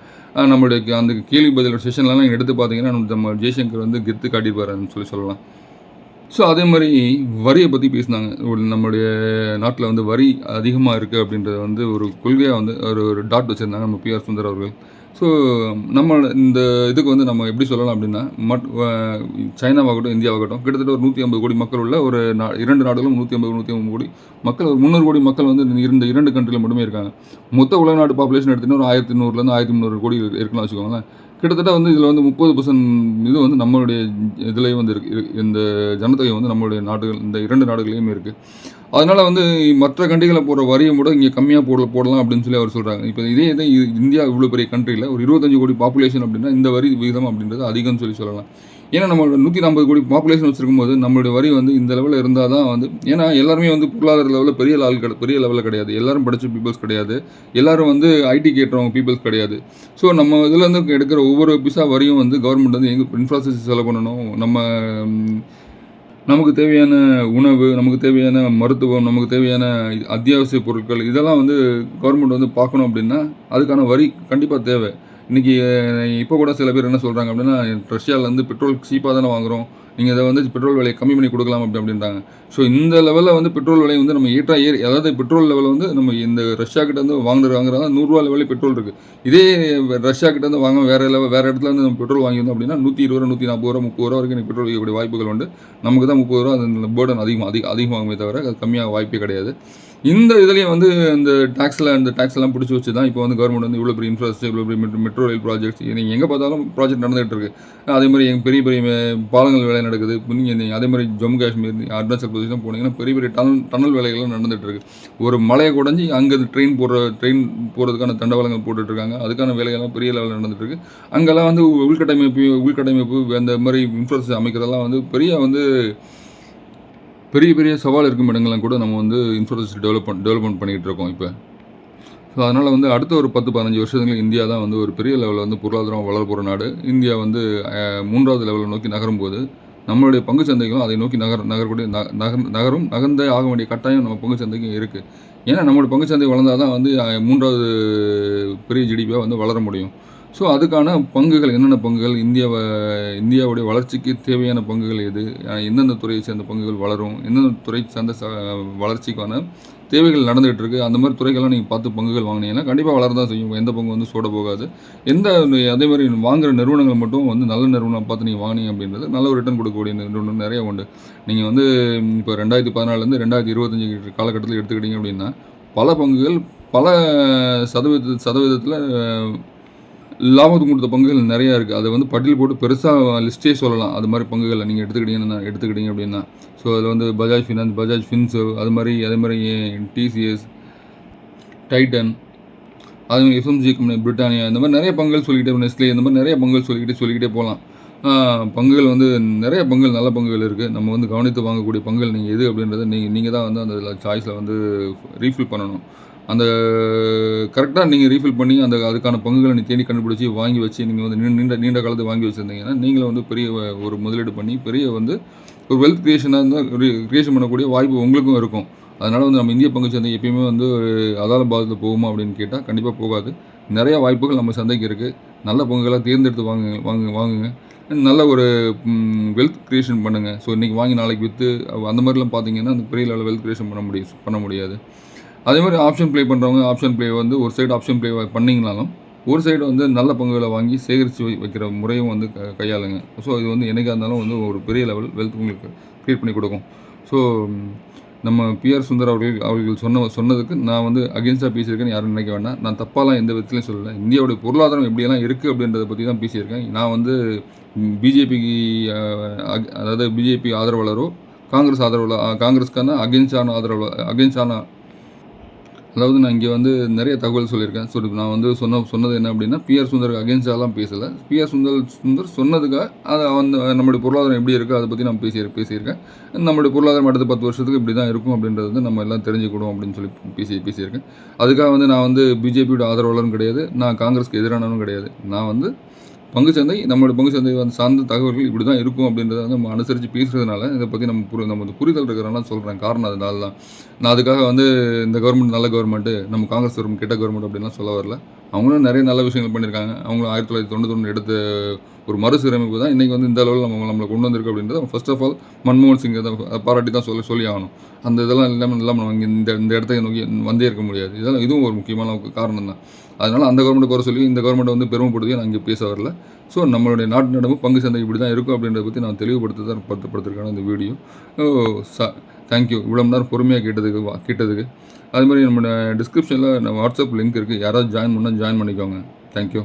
நம்மளுடைய அந்த கேள்வி பதில் செஷன்லாம் நீங்கள் எடுத்து பார்த்தீங்கன்னா நம்ம ஜெய்சங்கர் வந்து கெத்து காட்டியிருப்பாருன்னு சொல்லலாம். ஸோ அதே மாதிரி வரியை பற்றி பேசினாங்க. நம்மளுடைய நாட்டில் வந்து வரி அதிகமாக இருக்குது அப்படின்றத வந்து ஒரு கொள்கையாக வந்து ஒரு டாட் வச்சுருந்தாங்க நம்ம பிஆர் சுந்தர் அவர்கள். ஸோ நம்ம இந்த இதுக்கு வந்து நம்ம எப்படி சொல்லலாம் அப்படின்னா சைனாவாகட்டும் இந்தியாவாகட்டும் கிட்டத்தட்ட ஒரு 150 கோடி மக்கள் உள்ள ஒரு 2 நாடுகளும் 150 கோடி மக்கள், ஒரு 300 கோடி மக்கள் வந்து இந்த 2 கண்ட்ரியில் மட்டுமே இருக்காங்க. மொத்த உலக நாடு பாப்புலேஷன் எடுத்திங்கன்னா ஒரு 1100 1300 கோடி இருக்குன்னு வச்சுக்கோங்களேன். கிட்டத்தட்ட வந்து இதில் வந்து 30% இது வந்து நம்மளுடைய இதுலேயும் வந்து இருக்குது. இந்த ஜனத்தொகை வந்து நம்மளுடைய நாடுகள் இந்த 2 நாடுகளையுமே இருக்குது. அதனால் வந்து மற்ற கண்ட்ரிகளை போடுற வரியை கூட இங்கே கம்மியாக போடலாம் அப்படின்னு சொல்லி அவர் சொல்கிறாங்க. இப்போ இதே இந்தியா இவ்வளோ பெரிய கண்ட்ரியில் ஒரு 25 கோடி பாப்புலேஷன் அப்படின்னா இந்த வரி விகிதம் அப்படின்றது அதிகம்னு சொல்லலாம். ஏன்னா நம்ம 140 கோடி பாப்புலேஷன் வச்சுருக்கும் போது நம்மளுடைய வரி வந்து இந்த லெவலில் இருந்தால் தான் வந்து, ஏன்னா எல்லாருமே வந்து பொருளாதார லெவலில் பெரிய லெவலில் கிடையாது, எல்லாரும் படித்த பீப்புள்ஸ் கிடையாது, எல்லாரும் வந்து ஐடி கேட்டுறவங்க பீப்புள்ஸ் கிடையாது. ஸோ நம்ம இதில் வந்து எடுக்கிற ஒவ்வொரு பைசா வரியும் வந்து கவர்மெண்ட் வந்து எங்கே இன்ஃப்ராஸ்ட்ரக்சர் செலவு பண்ணணும், நமக்கு தேவையான உணவு, நமக்கு தேவையான மருத்துவம், நமக்கு தேவையான அத்தியாவசிய பொருட்கள் இதெல்லாம் வந்து கவர்மெண்ட் வந்து பார்க்கணும் அப்படின்னா அதுக்கான வரி கண்டிப்பாக தேவை. இன்றைக்கி இப்போ கூட சில பேர் என்ன சொல்கிறாங்க அப்படின்னா ரஷ்யாவிலேருந்து பெட்ரோல் சீப்பாக தானே வாங்குகிறோம், நீங்கள் இதை வந்து பெட்ரோல் விலையை கம்மி பண்ணி கொடுக்கலாம் அப்படின்றாங்க. ஸோ இந்த லெவலில் வந்து பெட்ரோல் விலை வந்து நம்ம அதாவது பெட்ரோல் லெவலில் வந்து நம்ம இந்த ரஷ்யா கிட்ட வந்து வாங்குறாங்க 100 ரூபா லெவலில் பெட்ரோல் இருக்குது. இதே ரஷ்யா கிட்ட வந்து வாங்க வேறு இடத்துல வந்து நம்ம பெட்ரோல் வாங்கியிருந்தோம் அப்படின்னா 120 ரூபா 140 ரூபா 30 ரூபா வரைக்கும் எனக்கு பெட்ரோல் வைக்கக்கூடிய வாய்ப்புகள் உண்டு. நமக்கு தான் 30 ரூபா அந்த பேர்டன் அதிகமாகுமே தவிர அது கம்மியாக வாய்ப்பே கிடையாது. இந்த இதுலேயும் வந்து இந்த டேக்ஸ்லாம் பிடிச்சி வச்சு தான் இப்போ வந்து கவர்மெண்ட் வந்து இவ்வளோ பெரிய இன்ஃப்ராஸ்ட்ரக்சர், இவ்வளோ பெரிய மெட்ரோ ரயில் ப்ராஜெக்ட்ஸ் நீங்கள் எங்கே பார்த்தாலும் ப்ராஜெக்ட் நடந்துகிட்டு இருக்குது. அதே மாதிரி பெரிய பெரிய பாலங்கள் வேலை நடக்குது. நீங்கள் அதே மாதிரி ஜம்மு காஷ்மீர் அருணாச்சல் பிரதேசம் போனீங்கன்னா பெரிய பெரிய டனல் வேலைகள்லாம் நடந்துகிட்டு இருக்குது. ஒரு மலையை குடஞ்சி அங்கே ட்ரெயின் போகிறதுக்கான தண்டவாளங்கள் போட்டுட்ருக்காங்க. அதுக்கான வேலைகள்லாம் பெரிய லெவலில் நடந்துகிட்டு இருக்குது. அங்கெல்லாம் வந்து உள்கட்டமைப்பு அந்த மாதிரி இன்ஃப்ராஸ்ட்ரக்சர் அமைக்கிறதெல்லாம் வந்து பெரிய சவால் இருக்கும் இடங்கள்லாம் கூட நம்ம வந்து இன்ஃப்ராஸ்ட்ரக்சர் டெவலப்மெண்ட் பண்ணிகிட்டு இருக்கோம் இப்போ. ஸோ அதனால் வந்து அடுத்த ஒரு 10-15 வருஷத்துக்கு இந்தியா தான் வந்து ஒரு பெரிய லெவலில் வந்து பொருளாதாரம் வளர போகிற நாடு. இந்தியா வந்து 3வது லெவலை நோக்கி நகரும்போது நம்மளுடைய பங்கு சந்தைகளும் அதை நோக்கி நகர்ந்தே ஆக வேண்டிய கட்டாயம் நம்ம பங்கு சந்தைக்கும் இருக்குது. ஏன்னா நம்மளுடைய பங்கு சந்தை வளர்ந்தால் தான் வந்து 3வது பெரிய ஜிடிபியாக வந்து வளர முடியும். ஸோ அதுக்கான பங்குகள் என்னென்ன பங்குகள், இந்தியாவுடைய வளர்ச்சிக்கு தேவையான பங்குகள் எது, எந்தெந்த துறையை சேர்ந்த பங்குகள் வளரும், எந்தெந்த துறை சார்ந்த வளர்ச்சிக்கான தேவைகள் நடந்துகிட்டு இருக்குது. அந்த மாதிரி துறைகள்லாம் நீங்கள் பார்த்து பங்குகள் வாங்கினீங்கன்னா கண்டிப்பாக வளர தான் செய்யும். எந்த பங்கு வந்து சோட போகாது. அதே மாதிரி வாங்குகிற நிறுவனங்கள் மட்டும் வந்து நல்ல நிறுவனம் பார்த்து நீங்கள் வாங்கினீங்க அப்படின்றது நல்ல ஒரு ரிட்டர்ன் கொடுக்கக்கூடிய நிறுவனம் நிறைய உண்டு. நீங்கள் வந்து இப்போ 2014 2025 காலகட்டத்தில் எடுத்துக்கிட்டீங்க அப்படின்னா பல பங்குகள் பல சதவீதத்தில் லாபத்துக்கு கொடுத்த பங்குகள் நிறையா இருக்குது. அதை வந்து பட்டியல் போட்டு பெருசாக லிஸ்ட்டே சொல்லலாம். அது மாதிரி பங்குகளை நீங்கள் எடுத்துக்கிட்டீங்க அப்படின்னா ஸோ அதில் வந்து பஜாஜ் ஃபினான்ஸ், பஜாஜ் ஃபின்சர்வ், அதே மாதிரி டிசிஎஸ், டைட்டன், அதுமாதிரி எஃப்எம்ஜி கம்பெனி, பிரிட்டானியா, இந்த மாதிரி நிறைய பங்குகள் சொல்லிக்கிட்டே, நெஸ்லே, இந்த மாதிரி நிறைய பங்குகள் சொல்லிக்கிட்டே போகலாம். பங்குகள் வந்து நிறைய பங்குகள் நல்ல பங்குகள் இருக்குது. நம்ம வந்து கவனித்து வாங்கக்கூடிய பங்குகள் நீங்கள் எது அப்படின்றத நீங்கள் தான் வந்து அந்த சாய்ஸில் வந்து ரீஃபில் பண்ணணும். அந்த கரெக்டாக நீங்கள் ரீஃபில் பண்ணி அதுக்கான பங்குகளை தேடி கண்டுபிடிச்சி வாங்கி வச்சு நீங்கள் வந்து நீண்ட காலத்தை வாங்கி வச்சுருந்தீங்கன்னா நீங்களும் வந்து பெரிய ஒரு முதலீடு பண்ணி பெரிய வந்து ஒரு வெல்த் கிரியேஷனாக இருந்தால் கிரியேஷன் பண்ணக்கூடிய வாய்ப்பு உங்களுக்கும் இருக்கும். அதனால் வந்து நம்ம இந்திய பங்கு சந்தை எப்பயுமே வந்து அதால பாதத்தில் போகுமா அப்படின்னு கேட்டால் கண்டிப்பாக போகாது. நிறையா வாய்ப்புகள் நம்ம சந்தைக்கு இருக்குது. நல்ல பங்குகளாக தேர்ந்தெடுத்து வாங்குங்க. நல்ல ஒரு வெல்த் கிரியேஷன் பண்ணுங்கள். ஸோ இன்றைக்கி வாங்கி நாளைக்கு விற்று அந்த மாதிரிலாம் பார்த்தீங்கன்னா அந்த பெரிய லெவலில் வெல்த் கிரியேஷன் பண்ண முடியாது. அதே மாதிரி ஆப்ஷன் ப்ளே பண்ணுறவங்க ஆப்ஷன் ப்ளே வந்து ஒரு சைடு ஆப்ஷன் ப்ளே பண்ணிங்கனாலும் ஒரு சைடு வந்து நல்ல பங்குகளை வாங்கி சேகரித்து வைக்கிற முறையும் வந்து கையாளுங்க. ஸோ இது வந்து என்னைக்காக இருந்தாலும் வந்து ஒரு பெரிய லெவல் வெல்த் உங்களுக்கு க்ரியேட் பண்ணி கொடுக்கும். ஸோ நம்ம பிஆர் சுந்தர் அவர்கள் சொன்னதுக்கு நான் வந்து அகென்ஸ்டாக பேசியிருக்கேன்னு யாரும் நினைக்க வேண்டாம். நான் தப்பாலாம் எந்த விதத்துலையும் சொல்லலை. இந்தியாவுடைய பொருளாதாரம் எப்படியெல்லாம் இருக்குது அப்படின்றத பற்றி தான் பேசியிருக்கேன். நான் வந்து பிஜேபிக்கு அதாவது பிஜேபி ஆதரவாளரோ காங்கிரஸ்க்கான அகென்ஸ்டான அதாவது நான் இங்கே வந்து நிறைய தகவல் சொல்லியிருக்கேன். ஸோ நான் வந்து சொன்னது என்ன அப்படின்னா பிஆர் சுந்தருக்கு அகென்ஸ்டாலாம் பேசலை. பிஆர் சுந்தர் சொன்னதுக்காக அதை வந்து நம்மளுடைய பொருளாதாரம் எப்படி இருக்குது அதை பற்றி நான் பேசியிருக்கேன். நம்மளுடைய பொருளாதாரம் அடுத்த 10 வருஷத்துக்கு இப்படி தான் இருக்கும் அப்படின்றது வந்து நம்ம எல்லாம் தெரிஞ்சுக்கணும் அப்படின்னு சொல்லி பேசியிருக்கேன். அதுக்காக வந்து நான் வந்து பிஜேபியோட ஆதரவாளரும் கிடையாது, நான் காங்கிரஸ்க்கு எதிரானவரும் கிடையாது. நான் வந்து பங்குச்சந்தை நம்மளோட பங்குச்சந்தை வந்து சார்ந்த தகவல்கள் இப்படி தான் இருக்கும் அப்படின்றத வந்து நம்ம அனுசரித்து பேசுகிறதுனால இதை பற்றி நம்ம புரிதல் இருக்கிறனால சொல்கிறேன். காரணம் அதனால தான். நான் அதுக்காக வந்து இந்த கவர்மெண்ட் நல்ல கவர்மெண்ட்டு, நம்ம காங்கிரஸ் கவர்மெண்ட் கெட்ட கவர்மெண்ட் அப்படின்லாம் சொல்ல வரல. அவங்களும் நிறைய நல்ல விஷயங்கள் பண்ணியிருக்காங்க. அவங்களும் 1991 எடுத்த ஒரு மறுசீரமைப்பு தான் இன்றைக்கி வந்து இந்த அளவில் நம்மளை கொண்டு வந்திருக்கு அப்படின்றது ஃபர்ஸ்ட் ஆஃப் ஆல் மன்மோகன் சிங் பாராட்டி தான் சொல்லி ஆகணும். அந்த இதெல்லாம் இல்லாமல் நம்ம இங்கே இந்த இடத்த நோக்கி வந்தே இருக்க முடியாது. இதுவும் ஒரு முக்கியமான காரணம் தான். அதனால் அந்த கவர்மெண்ட்டை குறை சொல்லி இந்த கவர்மெண்ட்டை வந்து பெருமைப்படுத்தி நான் இங்கே பேச வரல. ஸோ நம்மளுடைய நாட்டு நடப்பு பங்கு சந்தை இப்படி தான் இருக்கும் அப்படின்றத பற்றி நான் தெளிவுபடுத்திருக்கான இந்த வீடியோ. தேங்க்யூ. இவ்வளோ நேரம் பொறுமையாக கேட்டதுக்கு. அது மாதிரி நம்ம டிஸ்கிரிப்ஷனில் நம்ம வாட்ஸ்அப் லிங்க் இருக்குது. யாராவது ஜாயின் பண்ணிக்கோங்க. தேங்க்யூ.